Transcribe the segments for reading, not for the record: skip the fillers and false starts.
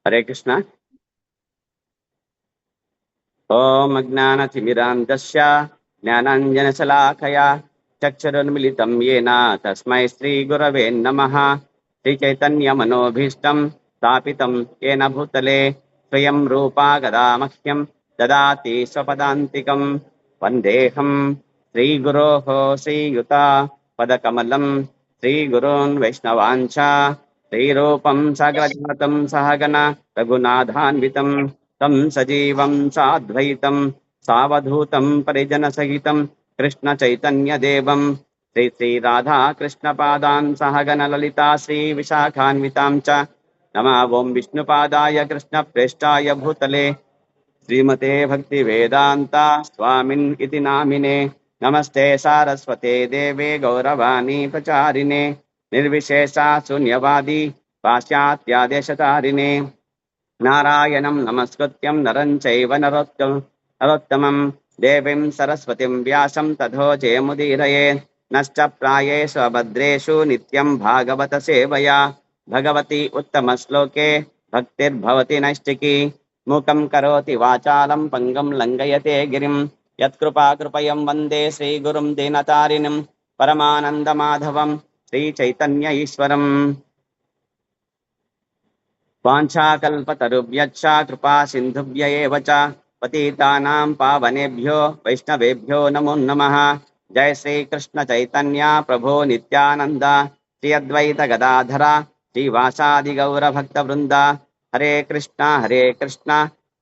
हरे कृष्ण। ओम अज्ञानतिमिरान्धस्य ज्ञानाञ्जनशलाकया चक्षुरुन्मिलितं येन तस्मै श्रीगुरवे नमः। श्रीचैतन्यमनोभीष्टं स्थापितं येन भूतले स्वयं रूपा गदा मह्यं ददाति स्वपदान्तिकं। वन्देऽहं श्रीगुरोः श्रीयुता पदकमलं श्रीगुरोन् वैष्णवांश्च श्रीरूपं साग्रजातं सहगण रघुनाथान्वितं तं सजीवं साद्वैतं सावधूतं परिजनसहितं कृष्ण चैतन्यदेवं श्री श्री राधा कृष्णपादान् सहगण ललिता श्री विशाखान्वितां च नमः। ओं विष्णुपादाय कृष्णप्रेष्ठाय भूतले श्रीमते भक्ति वेदांता स्वामिन् इति नामिने। नमस्ते सारस्वते देवे गौरवाणी प्रचारिणे निर्विशेषा शून्यवादी पाश्चात्यादेशतारिणे नारायणं नमस्कृत्यं नरं चैव नरोत्तमं देवीं सरस्वतीं व्यासं ततो जयमुदीरये। नश्च प्रायेषु अभद्रेषु नित्यं भागवत सेवया भगवती उत्तमश्लोके भक्तिर्भवति नैष्टिकी। मूकं करोति वाचालं पङ्गं लङ्घयते गिरिं यत्कृपाकृपयं वन्दे श्रीगुरुं दीनतारिणं परमानन्दमाधवं श्रीचैतन्य ईश्वरम्। वाञ्छाकल्पतरुभ्यश्च कृपा सिन्धुभ्य एव च पतितानां पावनेभ्यो वैष्णवेभ्यो नमो नमः। जय श्री कृष्ण चैतन्य प्रभो नित्यानंद श्री अद्वैत गदाधर श्रीवासादि गौर भक्त वृंद। हरे कृष्णा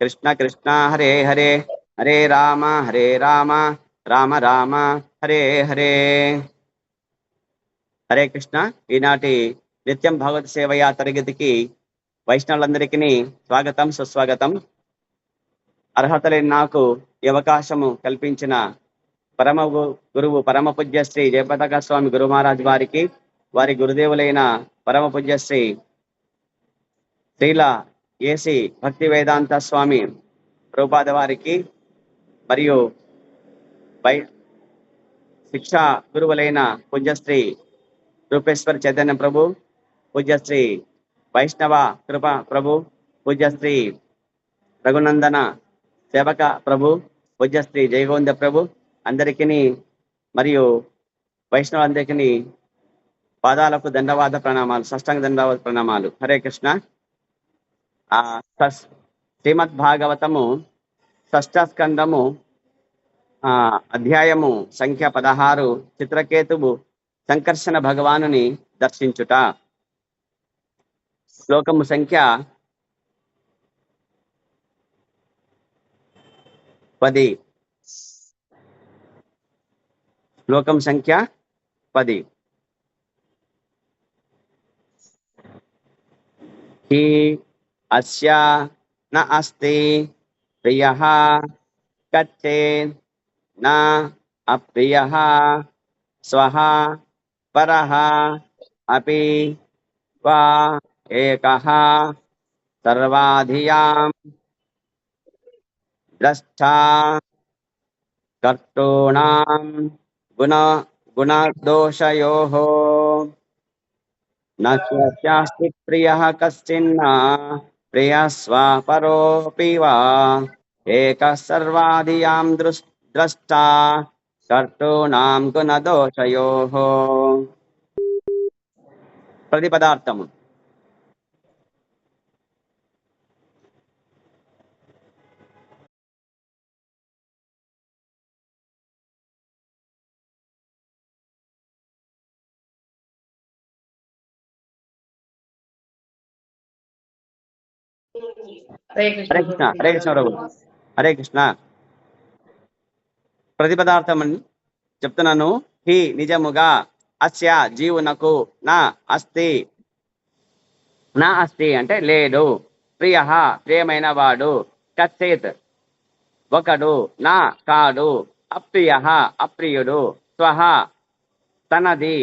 कृष्ण कृष्ण हरे हरे हरे राम राम राम हरे हरे। హరే కృష్ణ. ఈనాటి నిత్యం భగవత్ సేవయా తరగతికి వైష్ణవులందరికీ స్వాగతం సుస్వాగతం. అర్హత లేని నాకు ఈ అవకాశము కల్పించిన పరమ గురువు పరమ పూజ్య శ్రీ జయపతాక స్వామి గురు మహారాజ్ వారికి, వారి గురుదేవులైన పరమ పూజ్య శ్రీ శ్రీల ఏసి భక్తి వేదాంత స్వామి ప్రభుపాద వారికి, మరియు శిక్షా గురువులైన పూజ్యశ్రీ రూపేశ్వర్ చైతన్య ప్రభు, పూజ్యశ్రీ వైష్ణవ కృప ప్రభు, పూజ్యశ్రీ రఘునందన సేవక ప్రభు, పూజ్యశ్రీ జయగోవింద ప్రభు అందరికీ మరియు వైష్ణవులందరికీ పాదాలకు దండవాద ప్రణామాలు, సాష్టాంగ దండవాద ప్రణామాలు. హరే కృష్ణ. శ్రీమద్ భాగవతము షష్ఠ స్కందము అధ్యాయము సంఖ్య 16 చిత్రకేతువు సంకర్షణ భగవానుని దర్శించుట. శ్లోకము సంఖ్య 10. శ్లోకం సంఖ్య 10. హి అస్య న అస్తి ప్రియః కచ్చేన్ నా అప్రియః స్వః పరః అపి వా ఏకః సర్వాధియాం ద్రష్టా కర్తॄణాం గుణదోషయోః न चास्ति प्रियः कश्चिन्न प्रियः स्वपरोऽपि वा एकः सर्वाधियां द्रष्टा कर्तॄणां गुणदोषयोः. प्रतिपदार्थము. హరే కృష్ణ. హరే కృష్ణ ప్రభు. హరే కృష్ణ. ప్రతిపదార్థం అని చెప్తున్నాను. హి నిజముగా, అస్య జీవునకు, నా అస్తి, నా అస్తి అంటే లేదు, ప్రియ ప్రియమైన వాడు, కచ్చిత్ ఒకడు, నా కాడు, అప్రియ అప్రియుడు, స్వహ తనది,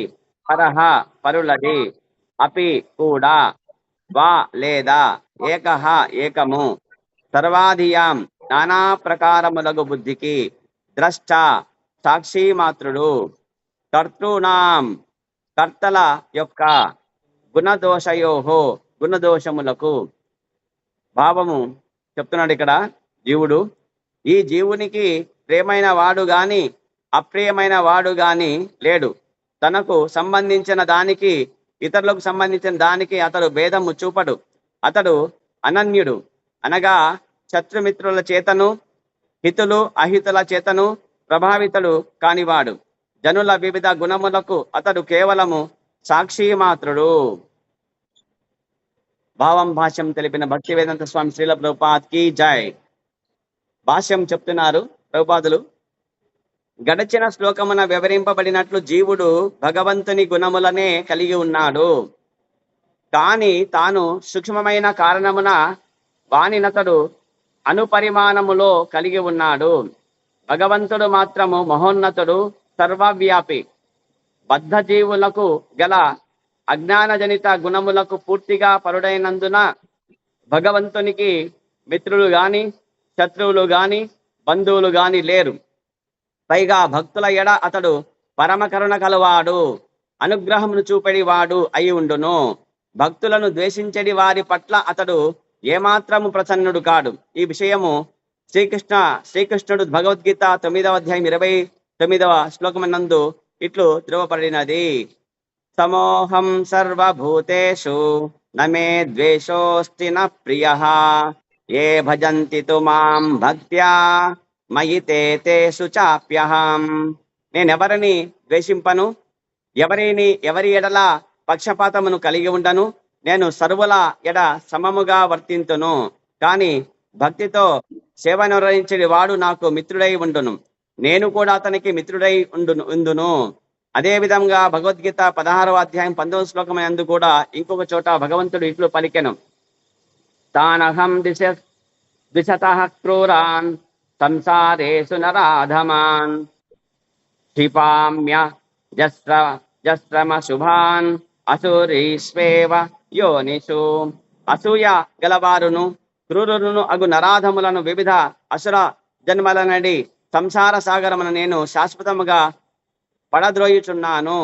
పరహ పరులది, అపి కూడా, వా లేదా, ఏకహ ఏకము, సర్వాధియాం నానా ప్రకారములగు బుద్ధికి, ద్రష్ట సాక్షి మాత్రుడు, కర్తృనాం కర్తల యొక్క, గుణదోషయోహో గుణదోషములకు, భావము చెప్తున్నాడు ఇక్కడ జీవుడు. ఈ జీవునికి ప్రియమైన వాడు గాని అప్రియమైన వాడు గాని లేడు. తనకు సంబంధించిన దానికి ఇతరులకు సంబంధించిన దానికి అతడు భేదము చూపడు. అతడు అనన్యుడు, అనగా శత్రుమిత్రుల చేతను హితులు అహితుల చేతను ప్రభావితుడు కానివాడు. జనుల వివిధ గుణములకు అతడు కేవలము సాక్షి మాత్రుడు. భావం భాష్యం తెలిపిన భక్తివేదాంత స్వామి శ్రీల ప్రభుపాద్ కి జై. భాష్యం చెప్తున్నారు ప్రభుపాదులు. గడచిన శ్లోకమున వివరింపబడినట్లు జీవుడు భగవంతుని గుణములనే కలిగి ఉన్నాడు. కానీ తాను సూక్ష్మమైన కారణమున వానినతడు అనుపరిమాణములో కలిగి ఉన్నాడు. భగవంతుడు మాత్రము మహోన్నతుడు, సర్వవ్యాపి. బద్ధ జీవులకు గల అజ్ఞానజనిత గుణములకు పూర్తిగా పరుడైనందున భగవంతునికి మిత్రులు గాని శత్రువులు గాని బంధువులు గాని లేరు. పైగా భక్తుల ఎడ అతడు పరమ కరుణ కలవాడు, అనుగ్రహమును చూపెడివాడు అయి ఉండును. భక్తులను ద్వేషించడి వారి పట్ల అతడు ఏమాత్రము ప్రసన్నుడు కాడు. ఈ విషయము శ్రీకృష్ణుడు భగవద్గీత 9వ అధ్యాయం 29వ శ్లోకమునందు ఇట్లు ధృవపడినది. సమోహం సర్వభూతేషు నమే ద్వేషోస్తి న ప్రియః ఏ భజంతి తు మాం భక్త్యా మయి తేషు చాప్యహం. నేనెవరిని ద్వేషింపను, ఎవరి ఎడల పక్షపాతమును కలిగి ఉండను. నేను సర్వుల ఎడ సమముగా వర్తింతును. కానీ భక్తితో సేవ నిర్వహించే వాడు నాకు మిత్రుడై ఉండును, నేను కూడా అతనికి మిత్రుడై ఉందును. అదే విధంగా భగవద్గీత 16వ అధ్యాయం 19వ శ్లోకం యందు కూడా ఇంకొక చోట భగవంతుడు ఇట్లు పలికెను. తానహం దిశతః క్రూరాన్ సంసారేషు నరాధమాన్ క్షిపామ్య జస్రమ శుభాన్ అసురీష్వేవ యోనిషు. అసూయ గలవారును క్రూరులను అగు నరాధములను వివిధ అసుర జన్మల నడి సంసార సాగరమును నేను శాశ్వతముగా పడద్రోయుచున్నాను.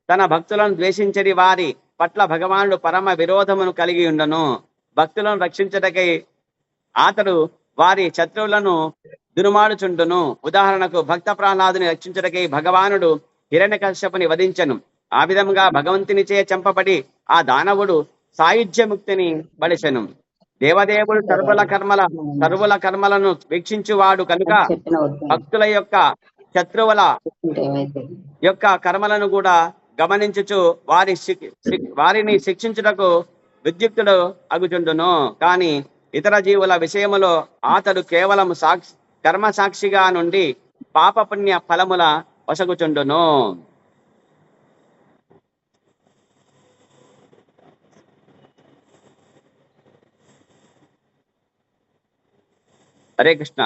తన భక్తులను ద్వేషించడి వారి పట్ల భగవానుడు పరమ విరోధమును కలిగి ఉండను. భక్తులను రక్షించటకై అతడు వారి శత్రువులను దురుమాడుచుండును. ఉదాహరణకు భక్త ప్రహ్లాదుని రక్షించటకై భగవానుడు హిరణ్యకశ్యపుని వధించను. ఆ విధంగా భగవంతునిచే చంపబడి ఆ దానవుడు సాయుధ్యముక్తిని బడిసెను. దేవదేవుడు సర్వుల కర్మలను వీక్షించువాడు కనుక భక్తుల యొక్క శత్రువుల యొక్క కర్మలను కూడా గమనించుచు వారిని శిక్షించుటకు విద్యుక్తుడు అగుచుండును. కానీ ఇతర జీవుల విషయములో అతడు కేవలం కర్మ సాక్షిగా నుండి పాపపుణ్య ఫలముల వసగుచుండును. హరే కృష్ణ.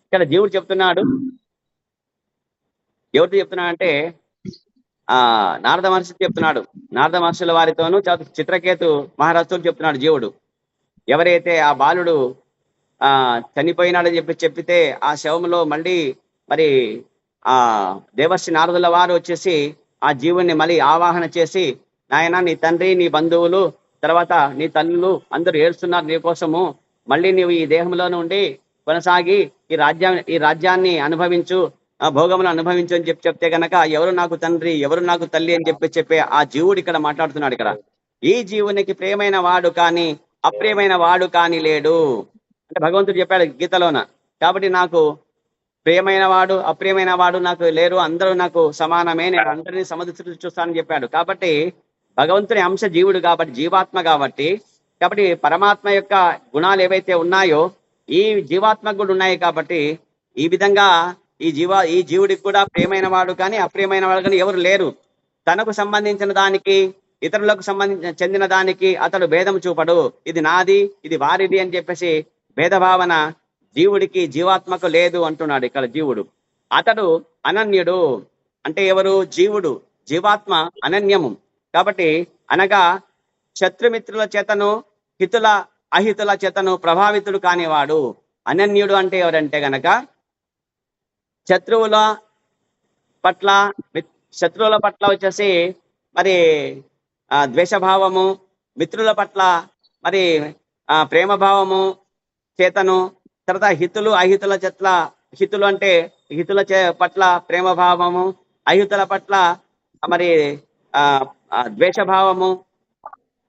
ఇక్కడ జీవుడు చెప్తున్నాడు, ఎవరితో చెప్తున్నాడంటే నారద మహర్షి చెప్తున్నాడు. నారద మహర్షుల వారితోనూ చిత్రకేతు మహారాజుతో చెప్తున్నాడు జీవుడు. ఎవరైతే ఆ బాలుడు చనిపోయినాడని చెప్పితే ఆ శవంలో మళ్ళీ మరి ఆ దేవర్షి నారదుల వారు వచ్చేసి ఆ జీవుణ్ణి మళ్ళీ ఆవాహన చేసి, నాయన నీ తండ్రి నీ బంధువులు తర్వాత నీ తల్లులు అందరూ ఏడుస్తున్నారు నీ కోసము, మళ్ళీ నీవు ఈ దేహంలో నుండి కొనసాగి ఈ రాజ్యాన్ని అనుభవించు, భోగములు అనుభవించు అని చెప్తే గనక ఎవరు నాకు తండ్రి ఎవరు నాకు తల్లి అని చెప్పే ఆ జీవుడు ఇక్కడ మాట్లాడుతున్నాడు. ఇక్కడ ఈ జీవునికి ప్రియమైన వాడు కానీ అప్రియమైన వాడు కానీ లేడు అంటే భగవంతుడు చెప్పాడు గీతలోన. కాబట్టి నాకు ప్రియమైన వాడు అప్రియమైన వాడు నాకు లేరు, అందరూ నాకు సమానమే, నేను అందరినీ సమదృష్టి చూస్తానని చెప్పాడు. కాబట్టి భగవంతుని అంశ జీవుడు కాబట్టి జీవాత్మ కాబట్టి పరమాత్మ యొక్క గుణాలు ఏవైతే ఉన్నాయో ఈ జీవాత్మకు కూడా ఉన్నాయి. కాబట్టి ఈ విధంగా ఈ జీవుడికి కూడా ప్రియమైన వాడు కానీ అప్రియమైన వాడు కానీ ఎవరు లేరు. తనకు సంబంధించిన దానికి ఇతరులకు చెందిన దానికి అతడు భేదం చూపడు. ఇది నాది ఇది వారిది అని చెప్పేసి భేదభావన జీవుడికి జీవాత్మకు లేదు అంటున్నాడు ఇక్కడ జీవుడు. అతడు అనన్యుడు అంటే ఎవరు? జీవుడు. జీవాత్మ అనన్యము. కాబట్టి అనగా శత్రుమిత్రుల చేతను హితుల అహితుల చేతను ప్రభావితుడు కానివాడు. అనన్యుడు అంటే ఎవరంటే గనక శత్రువుల పట్ల వచ్చేసి మరి ద్వేషభావము, మిత్రుల పట్ల మరి ప్రేమ భావము చేతను, తర్వాత హితులు అహితుల చెట్ల, హితులు అంటే హితుల పట్ల ప్రేమ భావము, అహితుల పట్ల మరి ద్వేష భావము,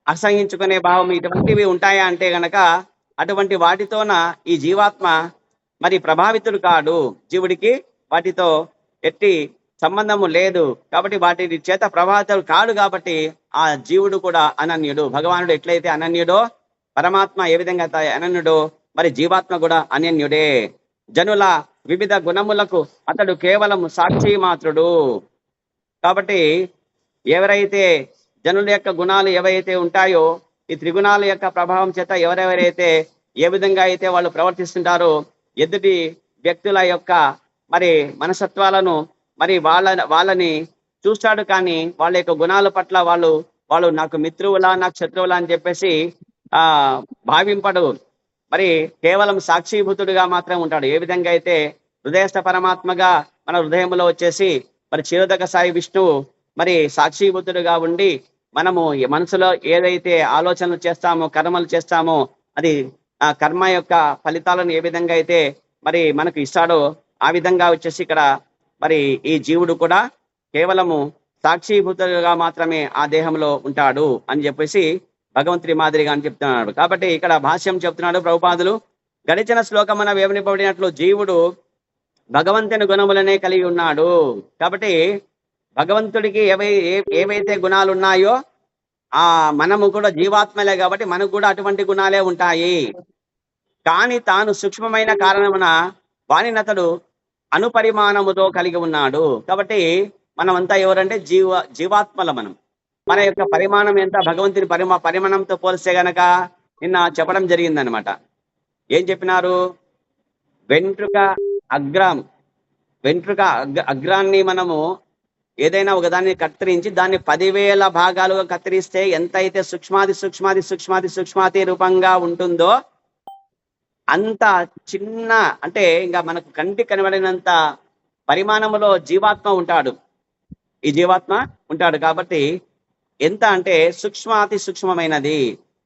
అసహించుకునే భావం, ఇటువంటివి ఉంటాయా అంటే గనక అటువంటి వాటితోన ఈ జీవాత్మ మరి ప్రభావితుడు కాడు. జీవుడికి వాటితో ఎట్టి సంబంధము లేదు కాబట్టి వాటి చేత ప్రభావితుడు కాడు కాబట్టి ఆ జీవుడు కూడా అనన్యుడు. భగవానుడు ఎట్లయితే అనన్యుడో, పరమాత్మ ఏ విధంగా అనన్యుడో, మరి జీవాత్మ కూడా అనన్యుడే. జనుల వివిధ గుణములకు అతడు కేవలం సాక్షి మాత్రుడు. కాబట్టి ఎవరైతే జనుల యొక్క గుణాలు ఏవైతే ఉంటాయో, ఈ త్రిగుణాల యొక్క ప్రభావం చేత ఎవరెవరైతే ఏ విధంగా అయితే వాళ్ళు ప్రవర్తిస్తుంటారో, ఎదుటి వ్యక్తుల యొక్క మరి మనసత్వాలను మరి వాళ్ళని చూస్తాడు, కానీ వాళ్ళ యొక్క గుణాల పట్ల వాళ్ళు నాకు మిత్రువులా నాకు శత్రువులా అని చెప్పేసి భావింపడు. మరి కేవలం సాక్షిభూతుడిగా మాత్రం ఉంటాడు. ఏ విధంగా అయితే హృదయస్థ పరమాత్మగా మన హృదయంలో వచ్చేసి మరి క్షీరోదక సాయి విష్ణువు మరి సాక్షిభూతుడిగా ఉండి మనము మనసులో ఏదైతే ఆలోచనలు చేస్తామో, కర్మలు చేస్తామో, అది ఆ కర్మ యొక్క ఫలితాలను ఏ విధంగా అయితే మరి మనకు ఇస్తాడో ఆ విధంగా వచ్చేసి ఇక్కడ మరి ఈ జీవుడు కూడా కేవలము సాక్షిభూతుడిగా మాత్రమే ఆ దేహంలో ఉంటాడు అని చెప్పేసి భగవంతుడి మాదిరిగా అని చెప్తున్నాడు. కాబట్టి ఇక్కడ భాష్యం చెప్తున్నాడు ప్రభుపాదులు, గడిచిన శ్లోకమున వివరింపబడినట్లు జీవుడు భగవంతుని గుణములనే కలిగి ఉన్నాడు. కాబట్టి భగవంతుడికి ఏవైతే గుణాలు ఉన్నాయో మనము కూడా జీవాత్మలే కాబట్టి మనకు కూడా అటువంటి గుణాలే ఉంటాయి. కానీ తాను సూక్ష్మమైన కారణమున వానినతడు అనుపరిమాణముతో కలిగి ఉన్నాడు. కాబట్టి మనమంతా ఎవరంటే జీవాత్మల. మన యొక్క పరిమాణం ఎంత భగవంతుని పరిమాణంతో పోలిస్తే గనక నిన్న చెప్పడం జరిగిందనమాట. ఏం చెప్పినారు? వెంట్రుక అగ్రాన్ని మనము ఏదైనా ఒకదాన్ని కత్తిరించి దాన్ని 10,000 భాగాలుగా కత్తిరిస్తే ఎంత అయితే సూక్ష్మాతి రూపంగా ఉంటుందో అంత చిన్న, అంటే ఇంకా మనకు కంటికి కనబడినంత పరిమాణంలో జీవాత్మ ఉంటాడు. ఈ జీవాత్మ ఉంటాడు కాబట్టి ఎంత అంటే సూక్ష్మాతి సూక్ష్మమైనది.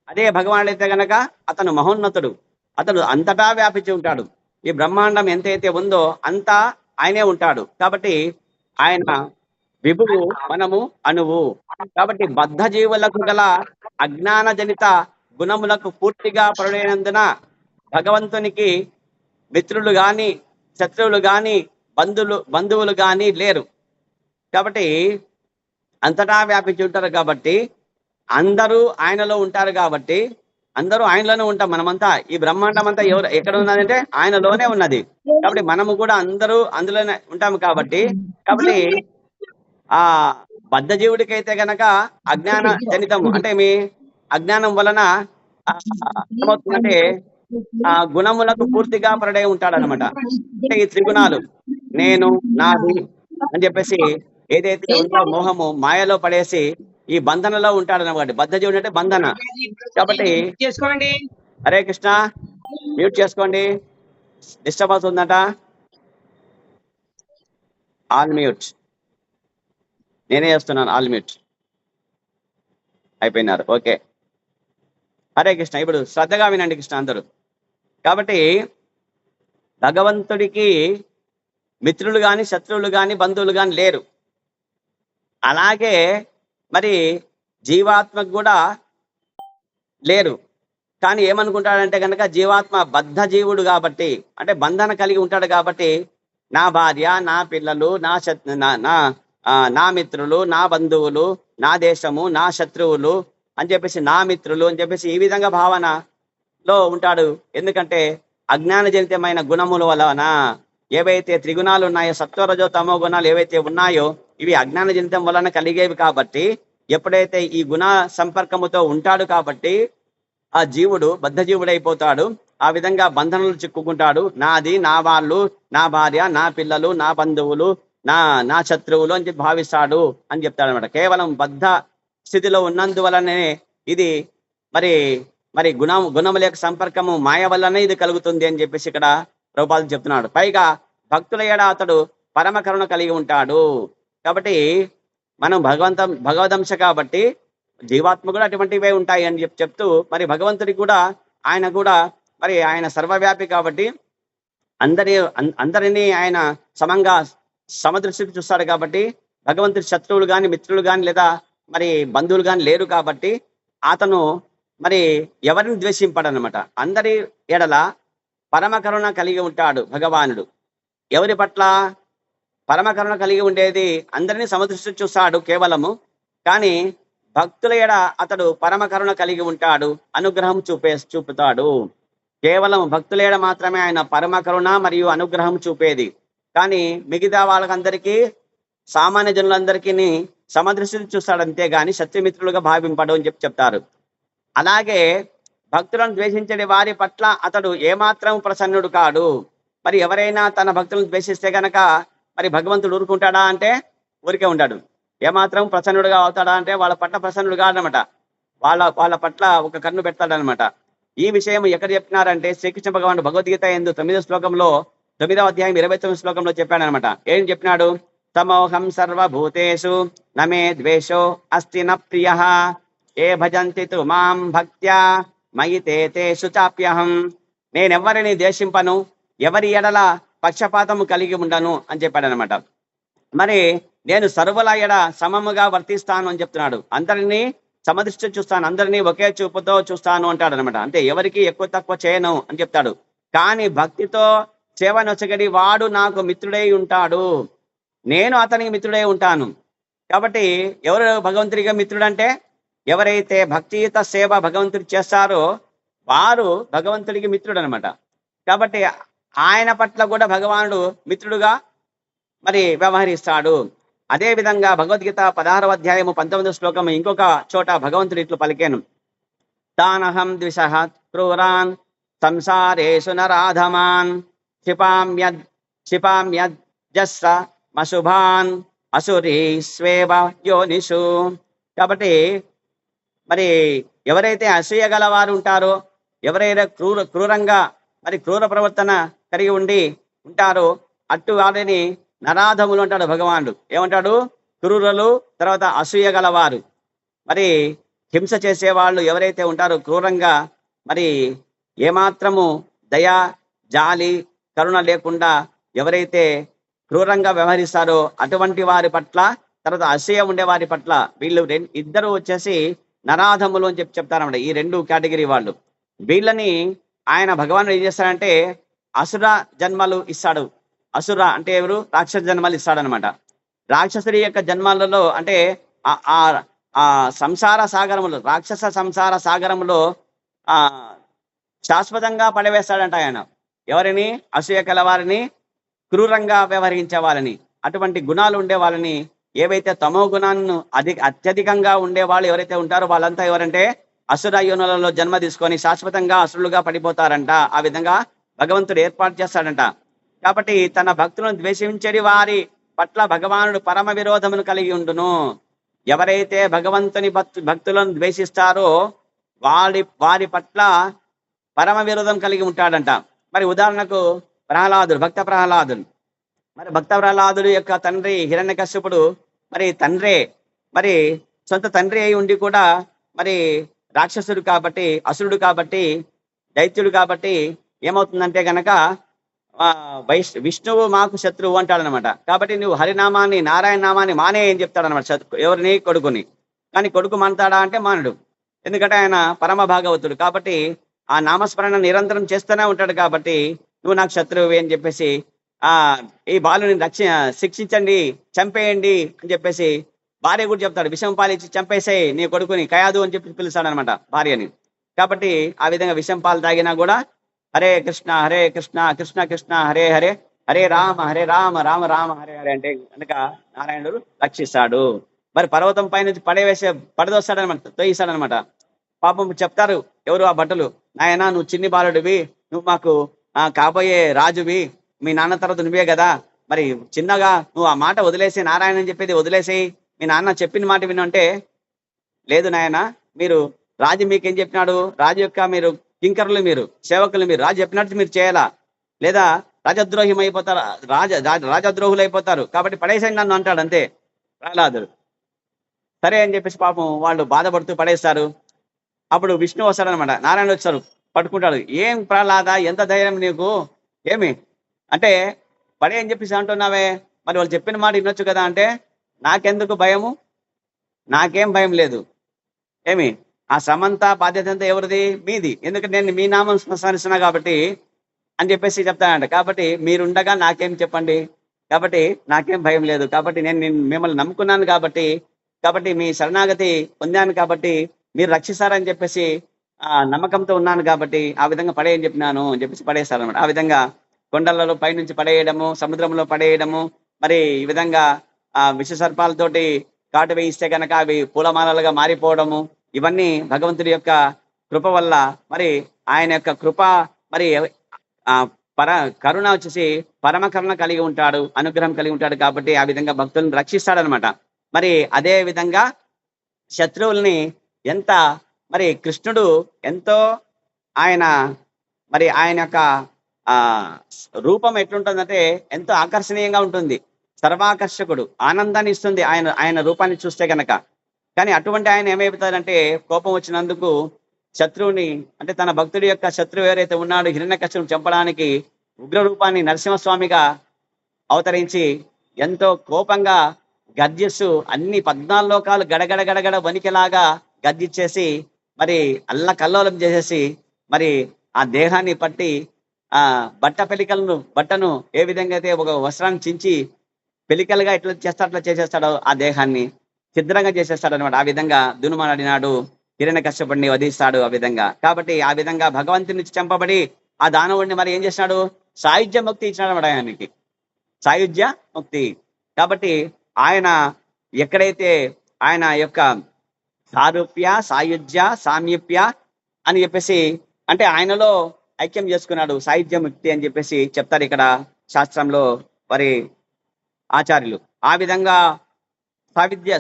అదే భగవానుడు అయితే గనక అతను మహోన్నతుడు, అతడు అంతటా వ్యాపించి ఉంటాడు. ఈ బ్రహ్మాండం ఎంతైతే ఉందో అంతా ఆయనే ఉంటాడు. కాబట్టి ఆయన విభువు, మనము అణువు. కాబట్టి బద్ధ జీవులకు గల అజ్ఞాన జనిత గుణములకు పూర్తిగా పరుడైనందున భగవంతునికి మిత్రులు గాని శత్రువులు గాని బంధువులు గాని లేరు. కాబట్టి అంతటా వ్యాపించి ఉంటారు కాబట్టి అందరూ ఆయనలో ఉంటారు కాబట్టి అందరూ ఆయనలోనే ఉంటాం. మనమంతా ఈ బ్రహ్మాండం అంతా ఎక్కడ ఉన్నదంటే ఆయనలోనే ఉన్నది. కాబట్టి మనము కూడా అందరూ అందులోనే ఉంటాము. కాబట్టి బద్ధ జీవుడికి అయితే గనక అజ్ఞాన జనితము అంటే మీ అజ్ఞానం వలన ఏమవుతుందంటే గుణములకు పూర్తిగా పరుడై ఉంటాడనమాట. అంటే ఈ త్రిగుణాలు నేను నాది అని చెప్పేసి ఏదైతే ఉందో మోహము మాయలో పడేసి ఈ బంధనలో ఉంటాడనమాట. బద్ధ జీవుడు అంటే బంధన. కాబట్టి హరే కృష్ణ, మ్యూట్ చేసుకోండి, డిస్టర్బెన్స్ ఉందట. ఆల్ మ్యూట్, నేనే చేస్తున్నాను. ఆల్ మ్యూట్ అయిపోయినారు. ఓకే, హరే కృష్ణ. ఇప్పుడు శ్రద్ధగా వినండి కృష్ణ అందరూ. కాబట్టి భగవంతుడికి మిత్రులు గాని శత్రువులు గాని బంధువులు గాని లేరు. అలాగే మరి జీవాత్మకు కూడా లేరు. కానీ ఏమనుకుంటాడంటే కనుక జీవాత్మ బద్ధ జీవుడు కాబట్టి, అంటే బంధన కలిగి ఉంటాడు కాబట్టి నా భార్య, నా పిల్లలు, నా మిత్రులు, నా బంధువులు, నా దేశము, నా శత్రువులు అని చెప్పేసి, నా మిత్రులు అని చెప్పేసి ఈ విధంగా భావనలో ఉంటాడు. ఎందుకంటే అజ్ఞాన జనితమైన గుణముల వలన ఏవైతే త్రిగుణాలు ఉన్నాయో, సత్వరజో తమో గుణాలు ఏవైతే ఉన్నాయో ఇవి అజ్ఞాన జనితం వలన కలిగేవి. కాబట్టి ఎప్పుడైతే ఈ గుణ సంపర్కముతో ఉంటాడు కాబట్టి ఆ జీవుడు బద్ధ జీవుడైపోతాడు. ఆ విధంగా బంధనలు చిక్కుకుంటాడు. నాది, నా వాళ్ళు, నా భార్య, నా పిల్లలు, నా బంధువులు, నా శత్రువులు అని చెప్పి భావిస్తాడు అని చెప్తాడు అనమాట. కేవలం బద్ధ స్థితిలో ఉన్నందువలనే ఇది మరి గుణముల యొక్క సంపర్కము మాయ వల్లనే ఇది కలుగుతుంది అని చెప్పేసి ఇక్కడ ప్రభుపాదులు చెప్తున్నాడు. పైగా భక్తుల ఏడ అతడు పరమ కరుణ కలిగి ఉంటాడు. కాబట్టి మనం భగవదంశ కాబట్టి జీవాత్మ కూడా అటువంటివే ఉంటాయి అని చెప్తూ మరి భగవంతుడికి కూడా ఆయన కూడా మరి ఆయన సర్వవ్యాపి కాబట్టి అందరినీ ఆయన సమంగా సమదృష్టికి చూస్తాడు కాబట్టి భగవంతుడి శత్రువులు కానీ మిత్రులు కానీ లేదా మరి బంధువులు కానీ లేరు కాబట్టి అతను మరి ఎవరిని ద్వేషింపడనమాట. అందరి ఎడల పరమ కరుణ కలిగి ఉంటాడు భగవానుడు. ఎవరి పట్ల పరమ కరుణ కలిగి ఉండేది? అందరినీ సమదృష్టి చూస్తాడు కేవలము, కానీ భక్తుల ఎడ అతడు పరమ కరుణ కలిగి ఉంటాడు, అనుగ్రహం చూపుతాడు. కేవలం భక్తుల ఎడ మాత్రమే ఆయన పరమ కరుణ మరియు అనుగ్రహం చూపేది, కానీ మిగతా వాళ్ళకందరికీ సామాన్య జనులందరికీ సమదృష్టిని చూస్తాడు, అంతేగాని శత్రుమిత్రులుగా భావింపడు అని చెప్తారు. అలాగే భక్తులను ద్వేషించే వారి పట్ల అతడు ఏమాత్రం ప్రసన్నుడు కాడు. మరి ఎవరైనా తన భక్తులను ద్వేషిస్తే గనక మరి భగవంతుడు ఊరుకుంటాడా అంటే ఊరికే ఉంటాడు. ఏమాత్రం ప్రసన్నుడుగా అవుతాడా అంటే వాళ్ళ పట్ల ప్రసన్నుడు కాదనమాట. వాళ్ళ పట్ల ఒక కన్ను పెడతాడనమాట. ఈ విషయం ఎక్కడ చెప్తున్నారంటే శ్రీకృష్ణ భగవానుడు భగవద్గీత ఎందు 9వ శ్లోకంలో 9వ అధ్యాయం 29వ శ్లోకంలో చెప్పాడనమాట. ఏం చెప్పినాడు? సమోహం సర్వభూతేషు నమే ద్వేషో అస్తి న ప్రియః ఏ భజంతి తు మాం భక్త్యా మయి తేషు చాప్యహం. నేనెవ్వరిని ద్వేషింపను, ఎవరి ఎడల పక్షపాతము కలిగి ఉండను అని చెప్పాడనమాట. మరి నేను సర్వుల ఎడ సమముగా వర్తిస్తాను అని చెప్తున్నాడు. అందరినీ సమదృష్టి చూస్తాను, అందరినీ ఒకే చూపుతో చూస్తాను అంటాడు అనమాట. అంటే ఎవరికి ఎక్కువ తక్కువ చేయను అని చెప్తాడు. కానీ భక్తితో సేవ నొసగడి వాడు నాకు మిత్రుడై ఉంటాడు, నేను అతనికి మిత్రుడై ఉంటాను. కాబట్టి ఎవరు భగవంతుడిగా మిత్రుడంటే ఎవరైతే భక్తియుత సేవ భగవంతుడు చేస్తారో వారు భగవంతుడికి మిత్రుడు అనమాట. కాబట్టి ఆయన పట్ల కూడా భగవానుడు మిత్రుడుగా మరి వ్యవహరిస్తాడు. అదే విధంగా భగవద్గీత 16వ అధ్యాయము 19వ శ్లోకం ఇంకొక చోట భగవంతుడు ఇట్లు పలికేను. తానహం ద్విషః క్రూరాన్ సంసారేషు నరాధమాన్ క్షిపామ్యజ్జస్స మశుభాన్ అసురీస్వేవ యోనిషు. కాబట్టి మరి ఎవరైతే అసూయ గలవారు ఉంటారో, ఎవరైతే క్రూరంగా మరి క్రూర ప్రవర్తన కలిగి ఉంటారో అట్టు వారిని నరాధములు అంటాడు భగవానుడు. ఏమంటాడు? క్రూరులు, తర్వాత అసూయ గలవారు. మరి హింస చేసేవాళ్ళు ఎవరైతే ఉంటారో క్రూరంగా, మరి ఏమాత్రము దయ జాలి కరుణ లేకుండా ఎవరైతే క్రూరంగా వ్యవహరిస్తారో అటువంటి వారి పట్ల, తర్వాత అసూయ ఉండే వారి పట్ల వీళ్ళు ఇద్దరు వచ్చేసి నరాధములు అని చెప్తారన్నమాట. ఈ 2 కేటగిరీ వాళ్ళు. వీళ్ళని ఆయన భగవానుడు ఏం చేస్తాడంటే అసుర జన్మలు ఇస్తాడు. అసుర అంటే ఎవరు? రాక్షస జన్మలు ఇస్తాడనమాట. రాక్షసుడి యొక్క జన్మాలలో అంటే ఆ సంసార సాగరములో, రాక్షస సంసార సాగరములో శాశ్వతంగా పడవేస్తాడంట ఆయన. ఎవరిని? అసూయ కలవారిని, క్రూరంగా వ్యవహరించే వాళ్ళని, అటువంటి గుణాలు ఉండే వాళ్ళని, ఏవైతే తమో గుణాన్ని అత్యధికంగా ఉండే వాళ్ళు ఎవరైతే ఉంటారో వాళ్ళంతా ఎవరంటే అసుర యోనులలో జన్మ తీసుకొని శాశ్వతంగా అసురులుగా పడిపోతారంట. ఆ విధంగా భగవంతుడు ఏర్పాటు చేస్తాడంట. కాబట్టి తన భక్తులను ద్వేషించడి వారి పట్ల భగవానుడు పరమ విరోధమును కలిగి ఉండును. ఎవరైతే భగవంతుని భక్తులను ద్వేషిస్తారో వారి పట్ల పరమ విరోధం కలిగి ఉంటాడంట. మరి ఉదాహరణకు భక్త ప్రహ్లాదుడు. మరి భక్త ప్రహ్లాదుడు యొక్క తండ్రి హిరణ్యకశ్యపుడు మరి సొంత తండ్రి అయి ఉండి కూడా మరి రాక్షసుడు కాబట్టి, అసురుడు కాబట్టి, దైత్యుడు కాబట్టి ఏమవుతుందంటే గనక విష్ణువు మాకు శత్రువు అంటాడనమాట. కాబట్టి నువ్వు హరినామాన్ని, నారాయణ నామాన్ని మానే అని చెప్తాడనమాట ఎవరిని? కొడుకుని. కానీ కొడుకు మానతాడా అంటే మానడు. ఎందుకంటే ఆయన పరమ భాగవతుడు కాబట్టి ఆ నామస్మరణ నిరంతరం చేస్తూనే ఉంటాడు. కాబట్టి నువ్వు నాకు శత్రువు అని చెప్పేసి ఈ బాలుని శిక్షించండి, చంపేయండి అని చెప్పేసి భార్య కూడా చెప్తాడు. విషం పాలిచ్చి చంపేసేయి నీ కొడుకుని, కయాదు అని చెప్పి పిలుస్తాడు అనమాట భార్యని. కాబట్టి ఆ విధంగా విషం పాలు తాగినా కూడా హరే కృష్ణ హరే కృష్ణ కృష్ణ కృష్ణ హరే హరే, హరే రామ రామ రామ హరే హరే అంటే కనుక నారాయణుడు రక్షిస్తాడు. మరి పర్వతం పై నుంచి పడదోస్తాడనమాట, తొయ్యిస్తాడనమాట. పాపం చెప్తారు ఎవరు? ఆ భటులు, నాయన నువ్వు చిన్ని బాలుడివి, నువ్వు మాకు కాబోయే రాజువి, మీ నాన్న తర్వాత నువ్వే కదా, మరి చిన్నగా నువ్వు ఆ మాట వదిలేసి, నారాయణ అని చెప్పేది వదిలేసి మీ నాన్న చెప్పిన మాట వినంటే, లేదు నాయన, మీరు రాజు మీకేం చెప్పినాడు? రాజు యొక్క మీరు కింకరులు, మీరు సేవకులు, మీరు రాజు చెప్పినట్టు మీరు చేయాలా, లేదా రాజద్రోహం అయిపోతారు, రాజద్రోహులు అయిపోతారు. కాబట్టి పడేసేయండి నన్ను అంటాడు అంతే ప్రహ్లాదుడు. సరే అని చెప్పేసి పాపం వాళ్ళు బాధపడుతూ పడేస్తారు. అప్పుడు విష్ణు వస్తాడనమాట, నారాయణ వచ్చారు, పట్టుకుంటాడు. ఏం ప్రహ్లాద, ఎంత ధైర్యం నీకు, ఏమి అంటే పడే అని చెప్పేసి అంటున్నావే, మరి వాళ్ళు చెప్పిన మాట వినొచ్చు కదా అంటే, నాకెందుకు భయము, నాకేం భయం లేదు. ఏమి ఆ శ్రమంతా బాధ్యత అంతా ఎవరిది, మీది, ఎందుకంటే నేను మీ నామం స్మరిస్తున్నా కాబట్టి అని చెప్పేసి చెప్తానంట. కాబట్టి మీరుండగా నాకేం చెప్పండి, కాబట్టి నాకేం భయం లేదు, కాబట్టి నేను మిమ్మల్ని నమ్ముకున్నాను కాబట్టి, మీ శరణాగతి పొందాను కాబట్టి మీరు రక్షిస్తారని చెప్పేసి నమ్మకంతో ఉన్నాను కాబట్టి ఆ విధంగా పడేయని చెప్పినాను అని చెప్పేసి పడేస్తారనమాట. ఆ విధంగా కొండలలో పైనుంచి పడేయడము, సముద్రంలో పడేయడము, మరి ఈ విధంగా విష సర్పాలతోటి కాటు వేయిస్తే కనుక అవి పూలమాలలుగా మారిపోవడము, ఇవన్నీ భగవంతుడి యొక్క కృప వల్ల, మరి ఆయన యొక్క కృప, మరి ఆ పర కరుణ వచ్చేసి పరమ కరుణ కలిగి ఉంటాడు, అనుగ్రహం కలిగి ఉంటాడు కాబట్టి ఆ విధంగా భక్తులను రక్షిస్తాడనమాట. మరి అదే విధంగా శత్రువుల్ని ఎంత, మరి కృష్ణుడు ఎంతో ఆయన, మరి ఆయన యొక్క ఆ రూపం ఎట్లుంటుందంటే ఎంతో ఆకర్షణీయంగా ఉంటుంది, సర్వాకర్షకుడు, ఆనందాన్ని ఇస్తుంది ఆయన రూపాన్ని చూస్తే గనక. కానీ అటువంటి ఆయన ఏమైపోతాడంటే కోపం వచ్చినందుకు శత్రువుని, అంటే తన భక్తుడి యొక్క శత్రువు ఎవరైతే ఉన్నాడో హిరణ్యకశిపుని చంపడానికి ఉగ్ర రూపాన్ని నరసింహస్వామిగా అవతరించి ఎంతో కోపంగా గర్జిస్తూ అన్ని 14 లోకాలు గడగడ గడగడ వణికిలాగా గర్జించేసి మరి అల్ల కల్లోలం చేసేసి మరి ఆ దేహాన్ని పట్టి బట్టను ఏ విధంగా అయితే ఒక వస్త్రాన్ని చించి పెలికలుగా అట్లా చేసేస్తాడో ఆ దేహాన్ని ఛిద్రంగా చేసేస్తాడు అనమాట. ఆ విధంగా దునుమాడినాడు, హిరణ్యకశిపుడిని వధిస్తాడు ఆ విధంగా. కాబట్టి ఆ విధంగా భగవంతుని నుంచి చంపబడి ఆ దానవుడిని మరి ఏం చేసినాడు, సాయుధ్య ముక్తి ఇచ్చినాడు అనమాట ఆయనకి, సాయుధ్య ముక్తి. కాబట్టి ఆయన ఎక్కడైతే ఆయన యొక్క సారూప్య, సాయుధ్య, సామీప్య అని చెప్పేసి అంటే ఆయనలో ఐక్యం చేసుకున్నాడు, సాయుధ్య ముక్తి అని చెప్పేసి చెప్తారు ఇక్కడ శాస్త్రంలో మరి ఆచార్యులు. ఆ విధంగా